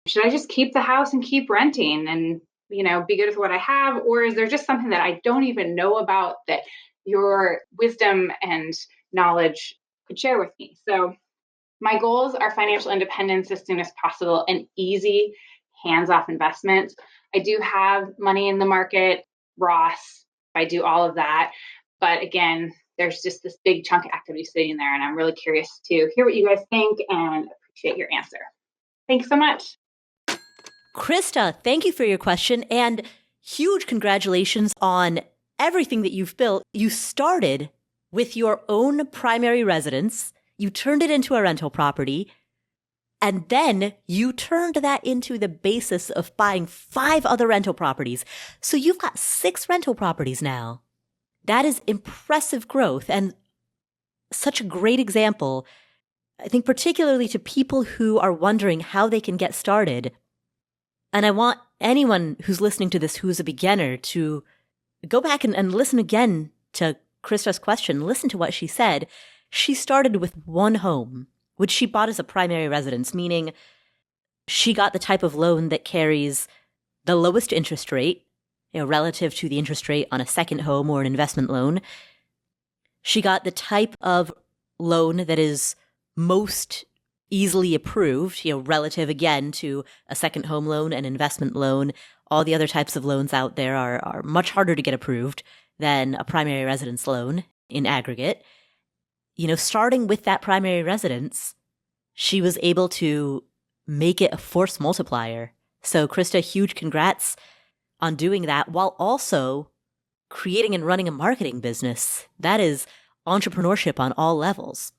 Should I just keep the house and keep renting and, be good with what I have? Or is there just something that I don't even know about that your wisdom and knowledge could share with me? So my goals are financial independence as soon as possible and easy hands-off investments. I do have money in the market, Ross, I do all of that. But again, there's just this big chunk of equity sitting there, and I'm really curious to hear what you guys think and appreciate your answer. Thanks so much. Krista, thank you for your question, and huge congratulations on everything that you've built. You started with your own primary residence, you turned it into a rental property, and then you turned that into the basis of buying 5 other rental properties. So you've got 6 rental properties now. That is impressive growth and such a great example I think particularly to people who are wondering how they can get started. And I want anyone who's listening to this who's a beginner to go back and listen again to Krista's question. Listen to what she said. She started with one home, which she bought as a primary residence, meaning she got the type of loan that carries the lowest interest rate, relative to the interest rate on a second home or an investment loan. She got the type of loan that is most easily approved, relative again to a second home loan, an investment loan. All the other types of loans out there are much harder to get approved than a primary residence loan in aggregate. Starting with that primary residence, she was able to make it a force multiplier. So Krista, huge congrats on doing that while also creating and running a marketing business. That is entrepreneurship on all levels.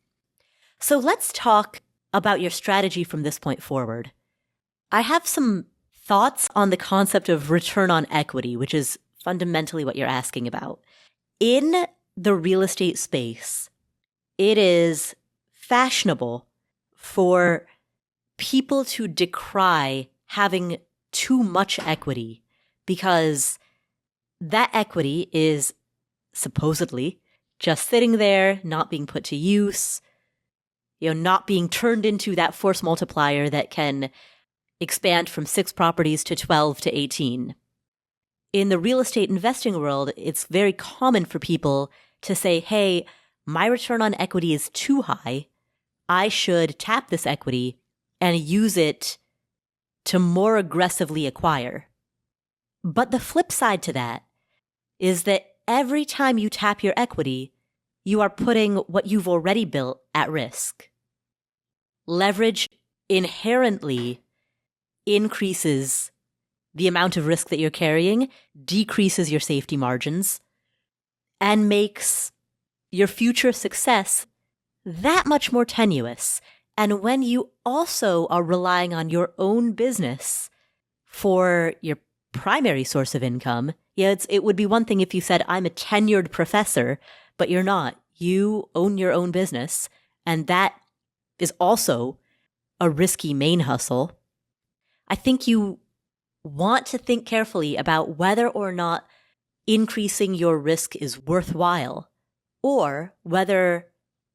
So let's talk about your strategy from this point forward. I have some thoughts on the concept of return on equity, which is fundamentally what you're asking about. In the real estate space, it is fashionable for people to decry having too much equity because that equity is supposedly just sitting there, not being put to use, not being turned into that force multiplier that can expand from 6 properties to 12 to 18. In the real estate investing world, it's very common for people to say, hey, my return on equity is too high. I should tap this equity and use it to more aggressively acquire. But the flip side to that is that every time you tap your equity, you are putting what you've already built at risk. Leverage inherently increases the amount of risk that you're carrying, decreases your safety margins, and makes your future success that much more tenuous. And when you also are relying on your own business for your primary source of income, it would be one thing if you said, I'm a tenured professor, but you're not. You own your own business, and that is also a risky main hustle. I think you want to think carefully about whether or not increasing your risk is worthwhile, or whether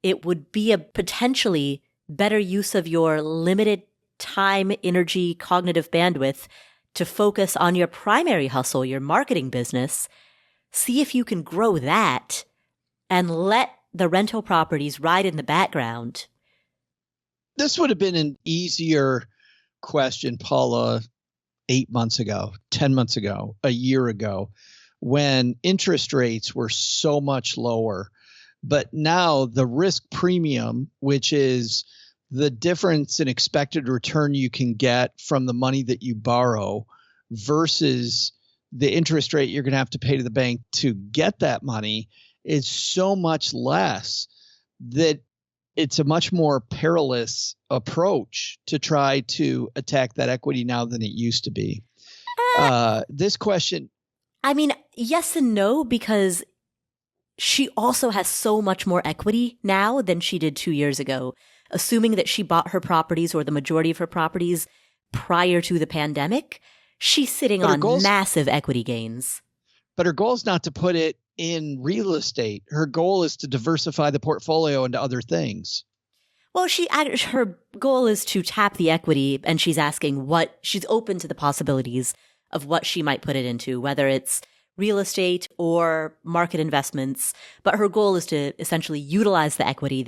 it would be a potentially better use of your limited time, energy, cognitive bandwidth to focus on your primary hustle, your marketing business. See if you can grow that and let the rental properties ride in the background. This would have been an easier question, Paula, 8 months ago, 10 months ago, a year ago, when interest rates were so much lower. But now the risk premium, which is the difference in expected return you can get from the money that you borrow versus the interest rate you're going to have to pay to the bank to get that money, is so much less that it's a much more perilous approach to try to attack that equity now than it used to be. This question. I mean, yes and no, because she also has so much more equity now than she did 2 years ago. Assuming that she bought her properties or the majority of her properties prior to the pandemic, she's sitting on massive equity gains. But her goal is not to put it in real estate. Her goal is to diversify the portfolio into other things. Well, her goal is to tap the equity, and she's asking she's open to the possibilities of what she might put it into, whether it's real estate or market investments. But her goal is to essentially utilize the equity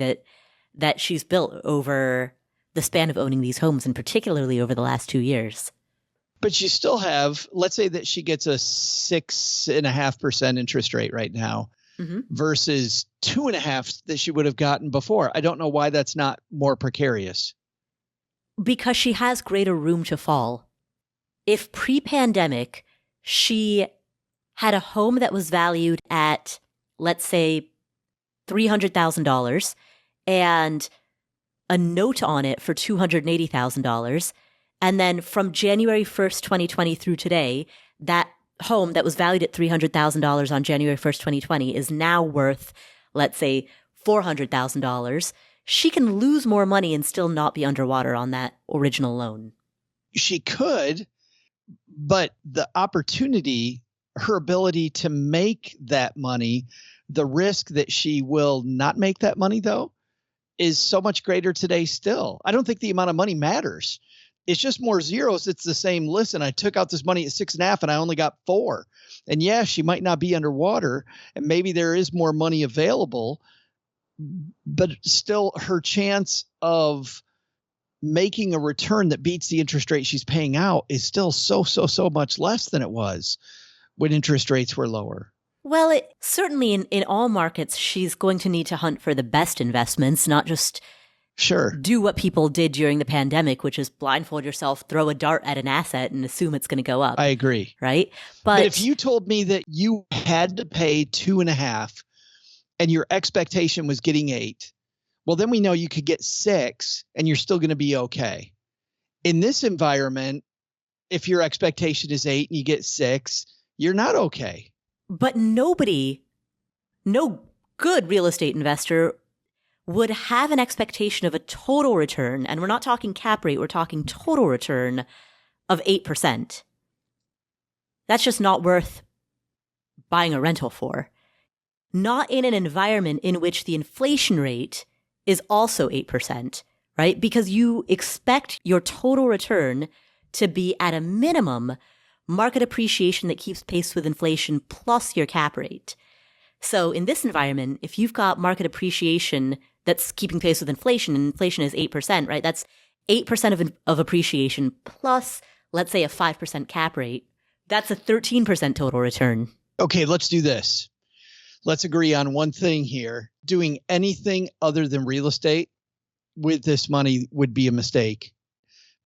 that she's built over the span of owning these homes, and particularly over the last 2 years. But you still have, let's say that she gets a 6.5% interest rate right now, versus 2.5% that she would have gotten before. I don't know why that's not more precarious. Because she has greater room to fall. If pre-pandemic, she had a home that was valued at, let's say, $300,000 and a note on it for $280,000. And then from January 1st, 2020 through today, that home that was valued at $300,000 on January 1st, 2020 is now worth, let's say, $400,000. she can lose more money and still not be underwater on that original loan. She could, but the opportunity, her ability to make that money, the risk that she will not make that money, though, is so much greater today still. I don't think the amount of money matters. It's just more zeros. It's the same. Listen, I took out this money at 6.5 and I only got 4. And yeah, she might not be underwater and maybe there is more money available, but still her chance of making a return that beats the interest rate she's paying out is still so much less than it was when interest rates were lower. Well, certainly in all markets, she's going to need to hunt for the best investments, not just do what people did during the pandemic, which is blindfold yourself, throw a dart at an asset and assume it's going to go up. I agree. Right? But if you told me that you had to pay 2.5 and your expectation was getting 8, well, then we know you could get 6 and you're still going to be okay. In this environment, if your expectation is 8 and you get 6, you're not okay. But no good real estate investor would have an expectation of a total return, and we're not talking cap rate, we're talking total return of 8%. That's just not worth buying a rental for. Not in an environment in which the inflation rate is also 8%, right? Because you expect your total return to be at a minimum market appreciation that keeps pace with inflation plus your cap rate. So in this environment, if you've got market appreciation that's keeping pace with inflation, and inflation is 8%, right? That's 8% of appreciation plus, let's say, a 5% cap rate. That's a 13% total return. Okay, let's do this. Let's agree on one thing here. Doing anything other than real estate with this money would be a mistake.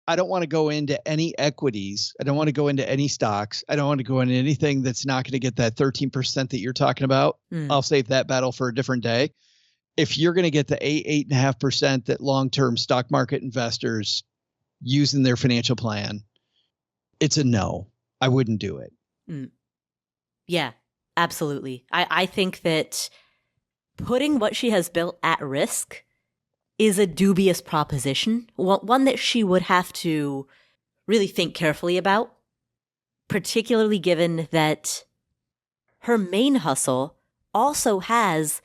I don't want to go into any equities. I don't want to go into any stocks. I don't want to go into anything that's not going to get that 13% that you're talking about. I'll save that battle for a different day. If you're going to get the 8.5% that long-term stock market investors use in their financial plan, it's a no. I wouldn't do it. Yeah, absolutely. I think that putting what she has built at risk is a dubious proposition, one that she would have to really think carefully about, particularly given that her main hustle also has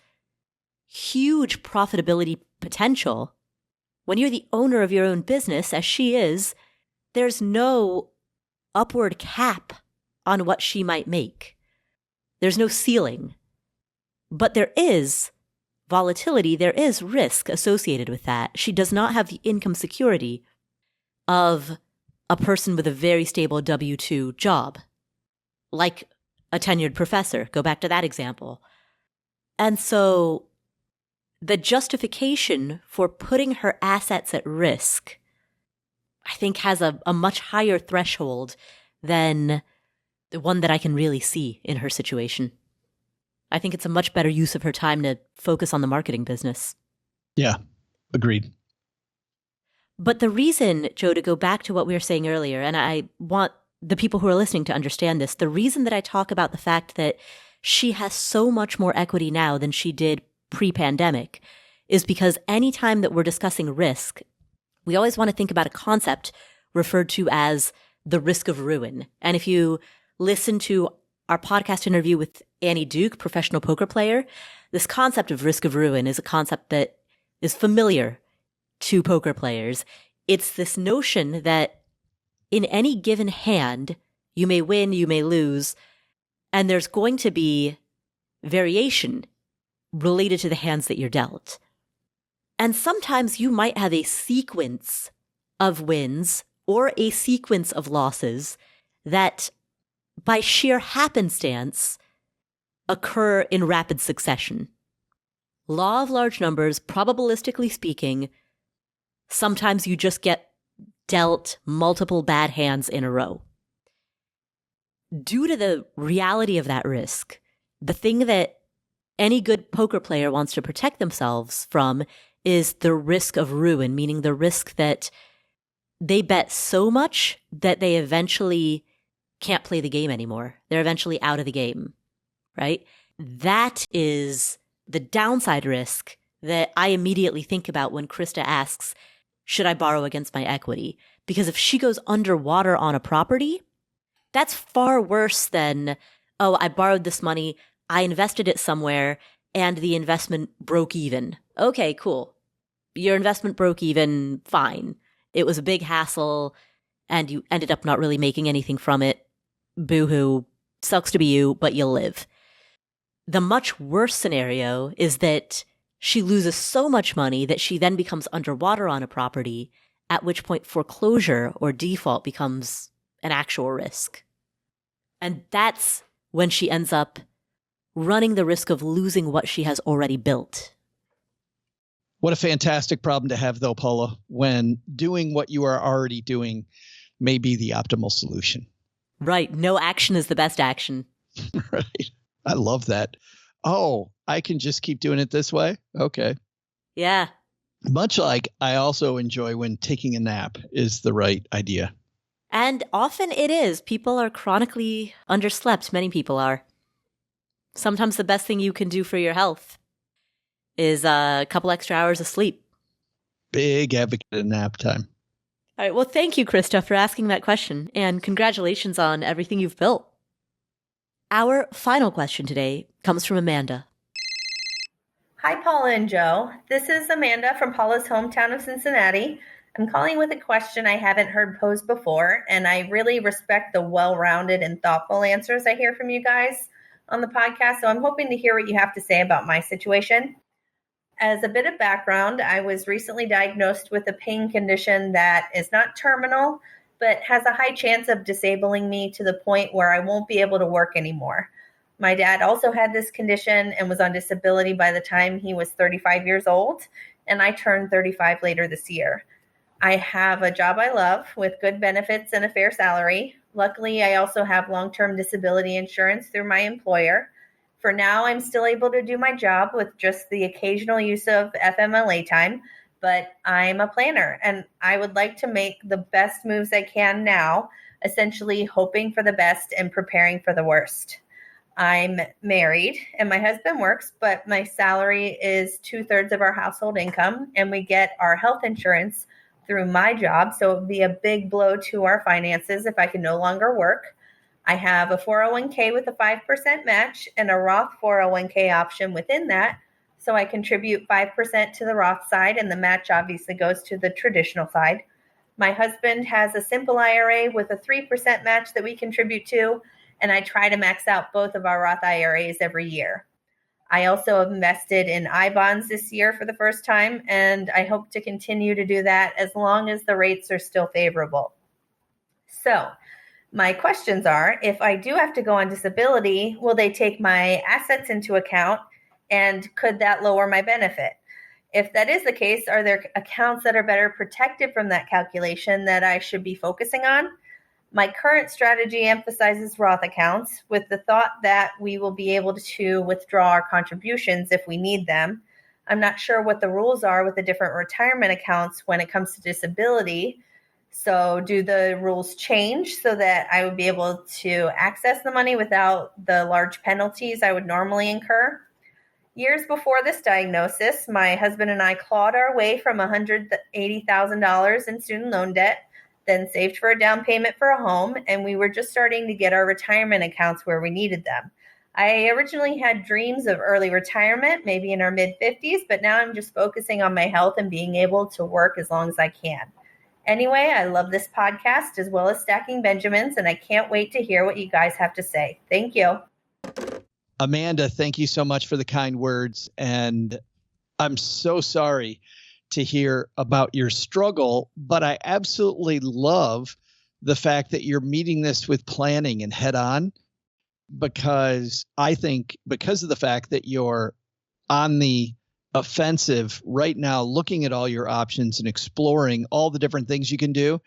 huge profitability potential. When you're the owner of your own business, as she is, there's no upward cap on what she might make. There's no ceiling. But there is volatility, there is risk associated with that. She does not have the income security of a person with a very stable W-2 job, like a tenured professor. Go back to that example. And so the justification for putting her assets at risk, I think, has a much higher threshold than the one that I can really see in her situation. I think it's a much better use of her time to focus on the marketing business. Yeah, agreed. But the reason, Joe, to go back to what we were saying earlier, and I want the people who are listening to understand this, the reason that I talk about the fact that she has so much more equity now than she did pre-pandemic is because anytime that we're discussing risk, we always want to think about a concept referred to as the risk of ruin. And if you listen to our podcast interview with Annie Duke, professional poker player, this concept of risk of ruin is a concept that is familiar to poker players. It's this notion that in any given hand, you may win, you may lose, and there's going to be variation related to the hands that you're dealt. And sometimes you might have a sequence of wins or a sequence of losses that, by sheer happenstance, occur in rapid succession. Law of large numbers, probabilistically speaking, sometimes you just get dealt multiple bad hands in a row. Due to the reality of that risk, the thing that any good poker player wants to protect themselves from is the risk of ruin, meaning the risk that they bet so much that they eventually can't play the game anymore. They're eventually out of the game, right? That is the downside risk that I immediately think about when Krista asks, should I borrow against my equity? Because if she goes underwater on a property, that's far worse than, oh, I borrowed this money, I invested it somewhere, and the investment broke even. Okay, cool. Your investment broke even, fine. It was a big hassle, and you ended up not really making anything from it. Boo-hoo. Sucks to be you, but you'll live. The much worse scenario is that she loses so much money that she then becomes underwater on a property, at which point foreclosure or default becomes an actual risk. And that's when she ends up running the risk of losing what she has already built. What a fantastic problem to have, though, Paula, when doing what you are already doing may be the optimal solution. Right. No action is the best action. Right. I love that. Oh, I can just keep doing it this way? Okay. Yeah. Much like I also enjoy when taking a nap is the right idea. And often it is. People are chronically underslept. Many people are. Sometimes the best thing you can do for your health is a couple extra hours of sleep. Big advocate of nap time. All right. Well, thank you, Krista, for asking that question. And congratulations on everything you've built. Our final question today comes from Amanda. Hi, Paula and Joe. This is Amanda from Paula's hometown of Cincinnati. I'm calling with a question I haven't heard posed before, and I really respect the well-rounded and thoughtful answers I hear from you guys on the podcast, so I'm hoping to hear what you have to say about my situation. As a bit of background, I was recently diagnosed with a pain condition that is not terminal, but has a high chance of disabling me to the point where I won't be able to work anymore. My dad also had this condition and was on disability by the time he was 35 years old, and I turned 35 later this year. I have a job I love with good benefits and a fair salary. Luckily, I also have long-term disability insurance through my employer. For now, I'm still able to do my job with just the occasional use of FMLA time, but I'm a planner and I would like to make the best moves I can now, essentially hoping for the best and preparing for the worst. I'm married and my husband works, but my salary is 2/3 of our household income and we get our health insurance through my job. So it would be a big blow to our finances if I can no longer work. I have a 401k with a 5% match and a Roth 401k option within that. So I contribute 5% to the Roth side and the match obviously goes to the traditional side. My husband has a simple IRA with a 3% match that we contribute to, and I try to max out both of our Roth IRAs every year. I also have invested in I-bonds this year for the first time, and I hope to continue to do that as long as the rates are still favorable. So my questions are, if I do have to go on disability, will they take my assets into account, and could that lower my benefit? If that is the case, are there accounts that are better protected from that calculation that I should be focusing on? My current strategy emphasizes Roth accounts with the thought that we will be able to withdraw our contributions if we need them. I'm not sure what the rules are with the different retirement accounts when it comes to disability. So do the rules change so that I would be able to access the money without the large penalties I would normally incur? Years before this diagnosis, my husband and I clawed our way from $180,000 in student loan debt, then saved for a down payment for a home, and we were just starting to get our retirement accounts where we needed them. I originally had dreams of early retirement, maybe in our mid-50s, but now I'm just focusing on my health and being able to work as long as I can. Anyway, I love this podcast as well as Stacking Benjamins, and I can't wait to hear what you guys have to say. Thank you. Amanda, thank you so much for the kind words. And I'm so sorry to hear about your struggle, but I absolutely love the fact that you're meeting this with planning and head on, because I think because of the fact that you're on the offensive right now, looking at all your options and exploring all the different things you can do,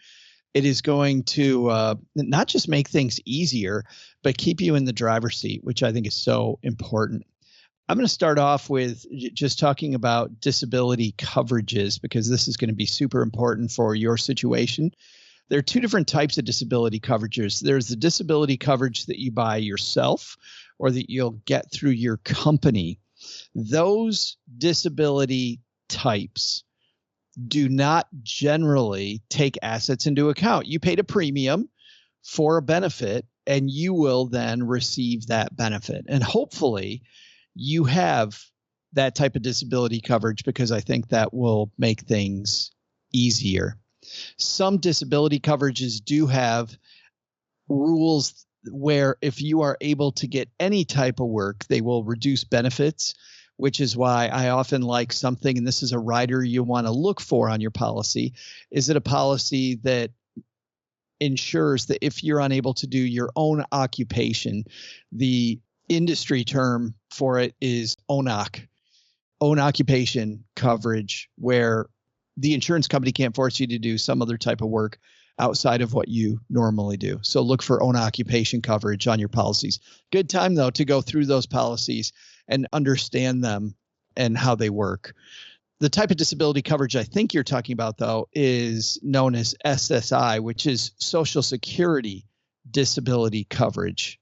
it is going to not just make things easier, but keep you in the driver's seat, which I think is so important. I'm going to start off with just talking about disability coverages, because this is going to be super important for your situation. There are two different types of disability coverages. There's the disability coverage that you buy yourself or that you'll get through your company. Those disability types do not generally take assets into account. You paid a premium for a benefit, and you will then receive that benefit. And hopefully you have that type of disability coverage, because I think that will make things easier. Some disability coverages do have rules where if you are able to get any type of work, they will reduce benefits, which is why I often like something, and this is a rider you want to look for on your policy. Is it a policy that ensures that if you're unable to do your own occupation, the industry term for it is ONOC, own occupation coverage, where the insurance company can't force you to do some other type of work outside of what you normally do. So look for own occupation coverage on your policies. Good time, though, to go through those policies and understand them and how they work. The type of disability coverage I think you're talking about, though, is known as SSI, which is Social Security disability coverage.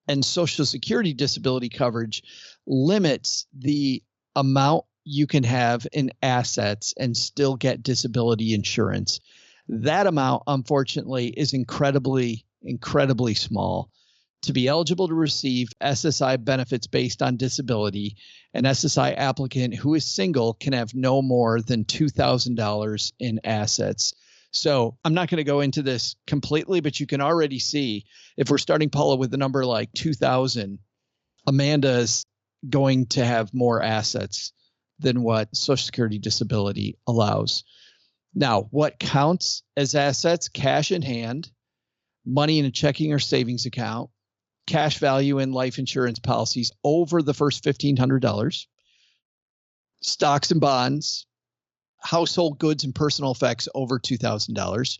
And Social Security disability coverage limits the amount you can have in assets and still get disability insurance. That amount, unfortunately, is incredibly small. To be eligible to receive SSI benefits based on disability, an SSI applicant who is single can have no more than $2,000 in assets. So I'm not going to go into this completely, but you can already see if we're starting, Paula, with a number like 2,000, Amanda's going to have more assets than what Social Security disability allows. Now, what counts as assets? Cash in hand, money in a checking or savings account, cash value in life insurance policies over the first $1,500, stocks and bonds, household goods and personal effects over $2,000,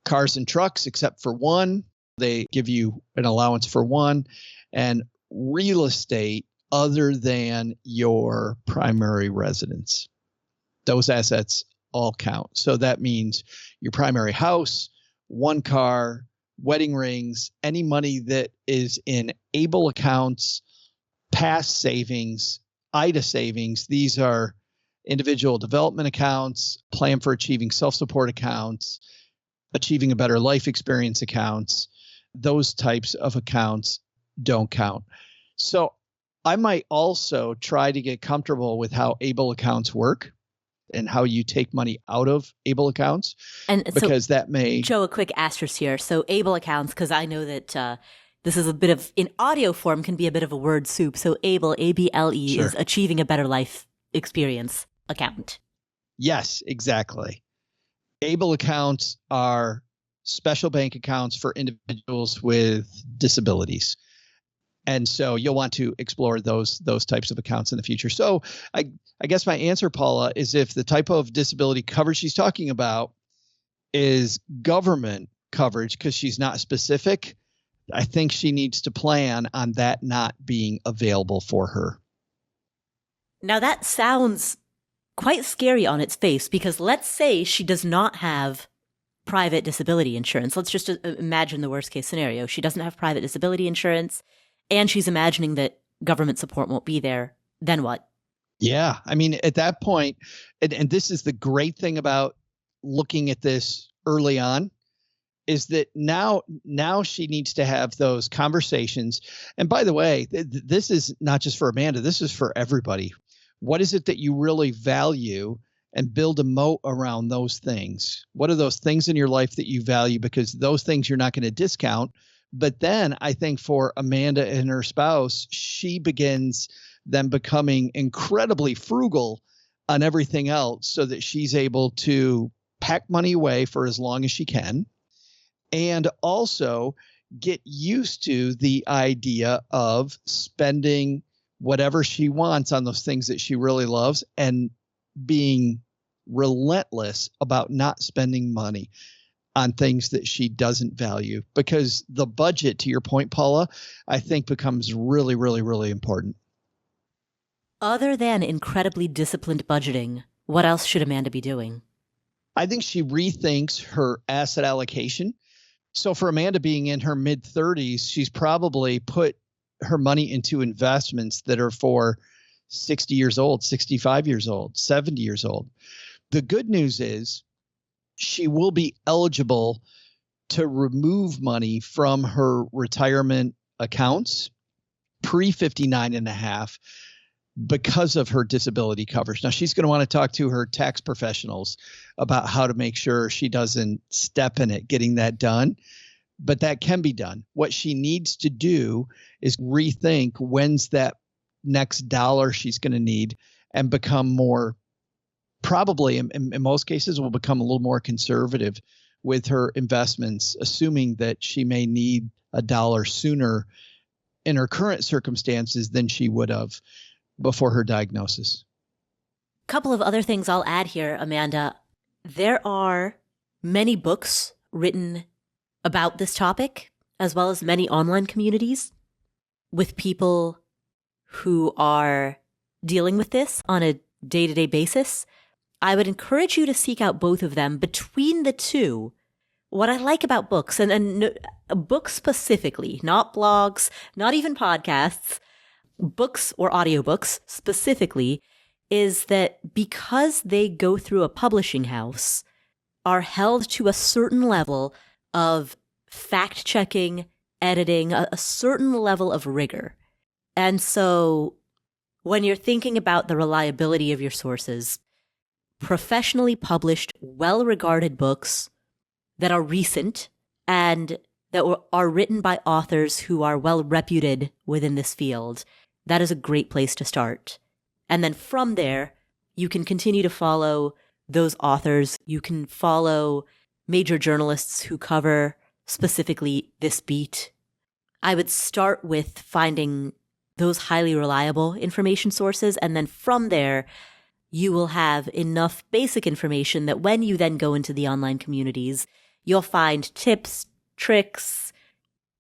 cars and trucks, except for one. They give you an allowance for one, and real estate other than your primary residence. Those assets all count. So that means your primary house, one car, wedding rings, any money that is in ABLE accounts, past savings, IDA savings. These are individual development accounts, plan for achieving self-support accounts, achieving a better life experience accounts. Those types of accounts don't count. So I might also try to get comfortable with how ABLE accounts work and how you take money out of ABLE accounts. And because so, that may... Joe, a quick asterisk here. So ABLE accounts, because I know that this is a bit of, in audio form, can be a bit of a word soup. So ABLE, A-B-L-E, Sure. is Achieving a Better Life Experience account. Yes, exactly. ABLE accounts are special bank accounts for individuals with disabilities. And so you'll want to explore those types of accounts in the future. So I guess my answer, Paula, is if the type of disability coverage she's talking about is government coverage because she's not specific, I think she needs to plan on that not being available for her. Now that sounds quite scary on its face, because let's say she does not have private disability insurance. Let's just imagine the worst case scenario. She doesn't have private disability insurance, and she's imagining that government support won't be there. Then what? Yeah. I mean, at that point, and this is the great thing about looking at this early on, is that now she needs to have those conversations. And by the way, this is not just for Amanda, this is for everybody. What is it that you really value, and build a moat around those things? What are those things in your life that you value? Because those things you're not going to discount. But then I think for Amanda and her spouse, she begins then becoming incredibly frugal on everything else so that she's able to pack money away for as long as she can, and also get used to the idea of spending whatever she wants on those things that she really loves, and being relentless about not spending money on things that she doesn't value, because the budget, to your point, Paula, I think becomes really, really, really important. Other than incredibly disciplined budgeting, what else should Amanda be doing? I think she rethinks her asset allocation. So for Amanda being in her mid-30s, she's probably put her money into investments that are for 60 years old, 65 years old, 70 years old. The good news is she will be eligible to remove money from her retirement accounts pre-59 and a half because of her disability coverage. Now, she's going to want to talk to her tax professionals about how to make sure she doesn't step in it getting that done. But that can be done. What she needs to do is rethink when's that next dollar she's going to need and become more, probably in most cases, will become a little more conservative with her investments, assuming that she may need a dollar sooner in her current circumstances than she would have before her diagnosis. Couple of other things I'll add here, Amanda. There are many books written about this topic, as well as many online communities with people who are dealing with this on a day-to-day basis. I would encourage you to seek out both of them. Between the two, what I like about books, and books specifically, not blogs, not even podcasts, books or audiobooks specifically, is that because they go through a publishing house, are held to a certain level of fact-checking, editing, a certain level of rigor. And so when you're thinking about the reliability of your sources, professionally published, well-regarded books that are recent and that are written by authors who are well-reputed within this field, that is a great place to start. And then from there, you can continue to follow those authors. You can follow major journalists who cover specifically this beat. I would start with finding those highly reliable information sources. And then from there, you will have enough basic information that when you then go into the online communities, you'll find tips, tricks,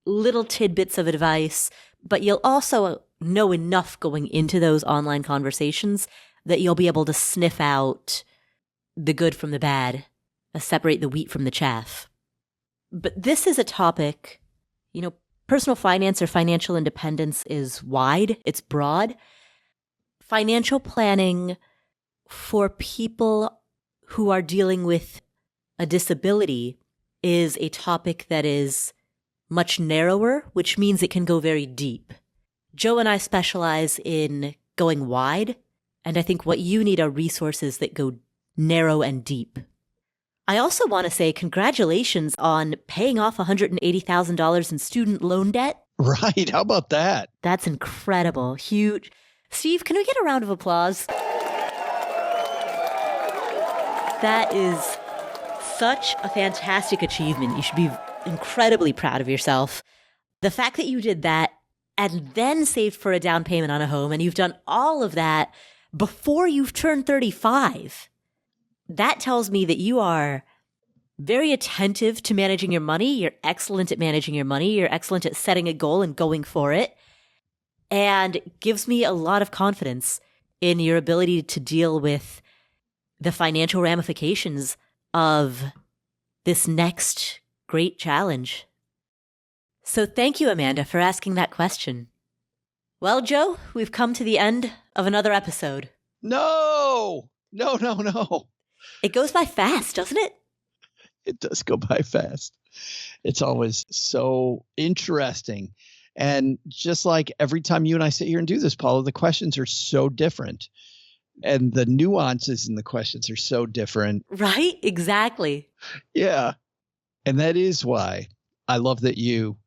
little tidbits of advice, but you'll also know enough going into those online conversations that you'll be able to sniff out the good from the bad, separate the wheat from the chaff. But this is a topic, personal finance or financial independence is wide, it's broad. Financial planning for people who are dealing with a disability is a topic that is much narrower, which means it can go very deep. Joe and I specialize in going wide, and I think what you need are resources that go narrow and deep. I also want to say congratulations on paying off $180,000 in student loan debt. Right. How about that? That's incredible. Huge. Steve, can we get a round of applause? That is such a fantastic achievement. You should be incredibly proud of yourself. The fact that you did that and then saved for a down payment on a home, and you've done all of that before you've turned 35. That tells me that you are very attentive to managing your money. You're excellent at managing your money. You're excellent at setting a goal and going for it. And gives me a lot of confidence in your ability to deal with the financial ramifications of this next great challenge. So thank you, Amanda, for asking that question. Well, Joe, we've come to the end of another episode. No. It goes by fast, doesn't it? It does go by fast. It's always so interesting. And just like every time you and I sit here and do this, Paula, the questions are so different. And the nuances in the questions are so different. Right? Exactly. Yeah. And that is why I love that you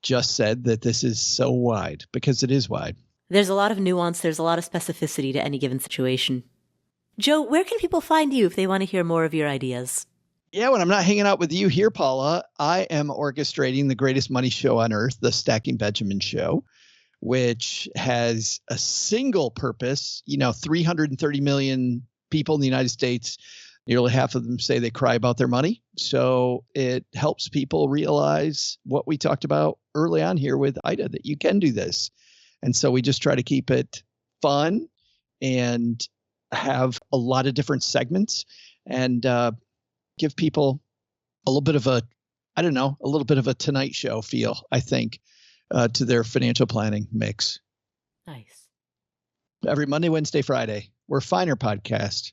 just said that this is so wide, because it is wide. There's a lot of nuance. There's a lot of specificity to any given situation. Joe, where can people find you if they want to hear more of your ideas? Yeah, when I'm not hanging out with you here, Paula, I am orchestrating the greatest money show on earth, the Stacking Benjamin Show, which has a single purpose. 330 million people in the United States, nearly half of them say they cry about their money. So it helps people realize what we talked about early on here with Ida, that you can do this. And so we just try to keep it fun and have a lot of different segments and give people a little bit of a Tonight Show feel, I think, to their financial planning mix. Nice. Every Monday, Wednesday, Friday, where finer podcasts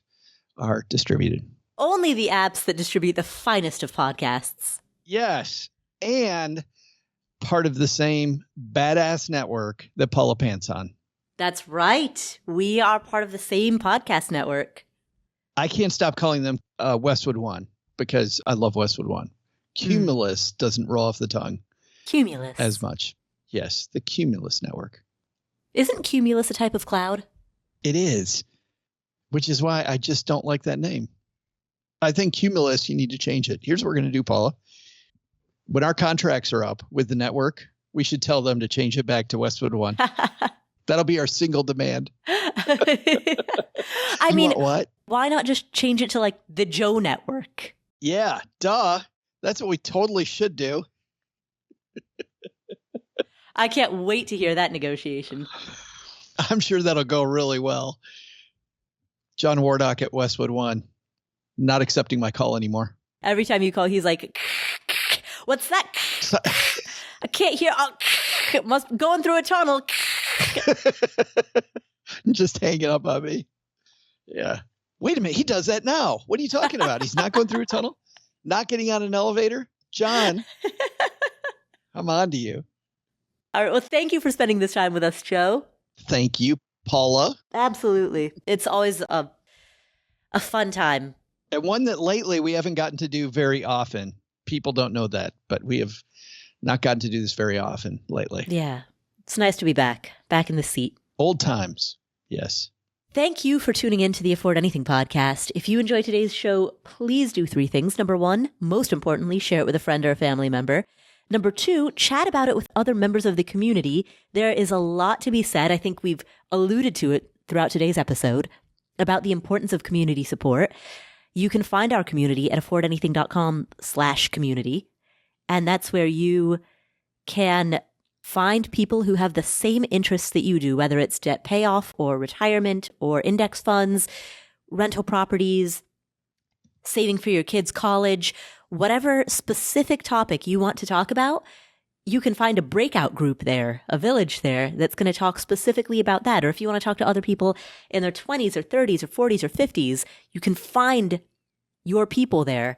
are distributed. Only the apps that distribute the finest of podcasts. Yes. And part of the same badass network that Paula pants on. That's right. We are part of the same podcast network. I can't stop calling them Westwood One because I love Westwood One. Cumulus doesn't roll off the tongue. Cumulus. As much. Yes, the Cumulus network. Isn't cumulus a type of cloud? It is, which is why I just don't like that name. I think Cumulus, you need to change it. Here's what we're going to do, Paula. When our contracts are up with the network, we should tell them to change it back to Westwood One. That'll be our single demand. I mean, what? Why not just change it to like the Joe Network? Yeah, duh. That's what we totally should do. I can't wait to hear that negotiation. I'm sure that'll go really well. John Wardock at Westwood One, not accepting my call anymore. Every time you call, he's like, what's that? I can't hear. Must going through a tunnel. Just hanging up on me. Yeah. Wait a minute. He does that now. What are you talking about? He's not going through a tunnel? Not getting on an elevator? John, I'm on to you. All right. Well, thank you for spending this time with us, Joe. Thank you, Paula. Absolutely. It's always a fun time. And one that lately we haven't gotten to do very often. People don't know that, but we have not gotten to do this very often lately. Yeah. It's nice to be back in the seat. Old times. Yes. Thank you for tuning in to the Afford Anything podcast. If you enjoyed today's show, please do 3 things. Number 1, most importantly, share it with a friend or a family member. Number 2, chat about it with other members of the community. There is a lot to be said. I think we've alluded to it throughout today's episode about the importance of community support. You can find our community at affordanything.com/community. And that's where you can find people who have the same interests that you do, whether it's debt payoff or retirement or index funds, rental properties, saving for your kids' college, whatever specific topic you want to talk about, you can find a breakout group there, a village there that's going to talk specifically about that. Or if you want to talk to other people in their 20s or 30s or 40s or 50s, you can find your people there.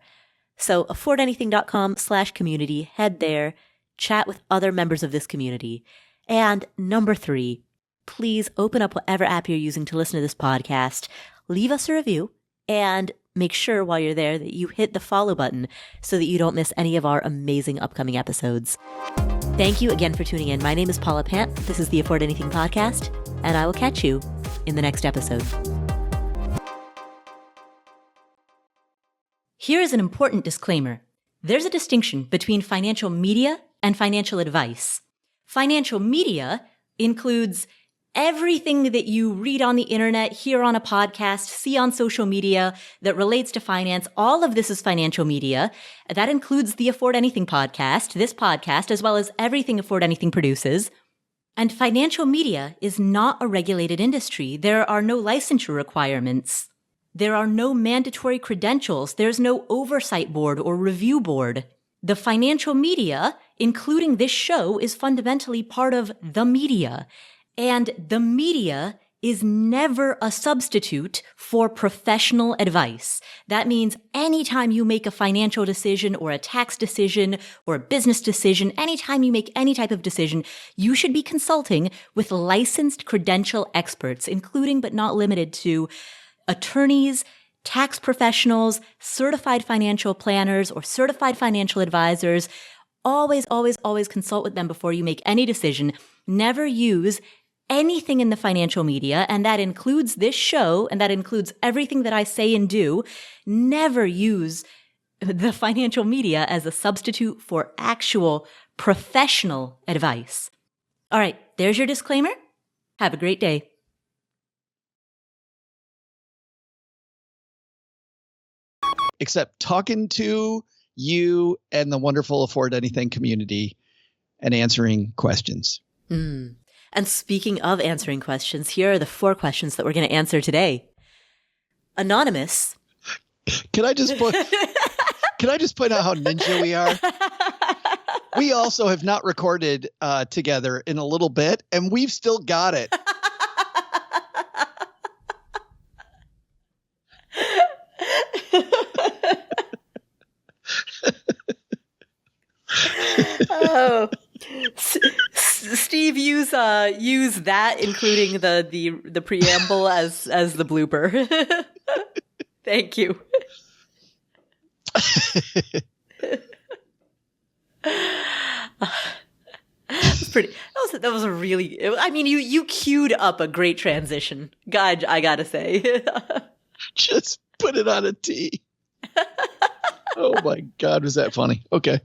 So affordanything.com/community, head there, chat with other members of this community. And number 3, please open up whatever app you're using to listen to this podcast, leave us a review, and make sure while you're there that you hit the follow button so that you don't miss any of our amazing upcoming episodes. Thank you again for tuning in. My name is Paula Pant. This is the Afford Anything podcast, and I will catch you in the next episode. Here is an important disclaimer. There's a distinction between financial media and financial advice. Financial media includes everything that you read on the internet, hear on a podcast, see on social media that relates to finance. All of this is financial media. That includes the Afford Anything podcast, this podcast, as well as everything Afford Anything produces. And financial media is not a regulated industry. There are no licensure requirements. There are no mandatory credentials. There's no oversight board or review board. The financial media, including this show, is fundamentally part of the media. And the media is never a substitute for professional advice. That means anytime you make a financial decision or a tax decision or a business decision, anytime you make any type of decision, you should be consulting with licensed credential experts, including but not limited to attorneys, tax professionals, certified financial planners, or certified financial advisors. Always, always, always consult with them before you make any decision. Never use anything in the financial media, and that includes this show, and that includes everything that I say and do. Never use the financial media as a substitute for actual professional advice. All right, there's your disclaimer. Have a great day. Except talking to you and the wonderful Afford Anything community and answering questions. And speaking of answering questions, here are the 4 questions that we're going to answer today. Anonymous. Can I just point out how ninja we are? We also have not recorded together in a little bit, and we've still got it. Oh, Steve, use that, including the preamble as the blooper. Thank you. That was a really. I mean, you queued up a great transition. God, I gotta say. Just put it on a tee. Oh my God, was that funny? Okay.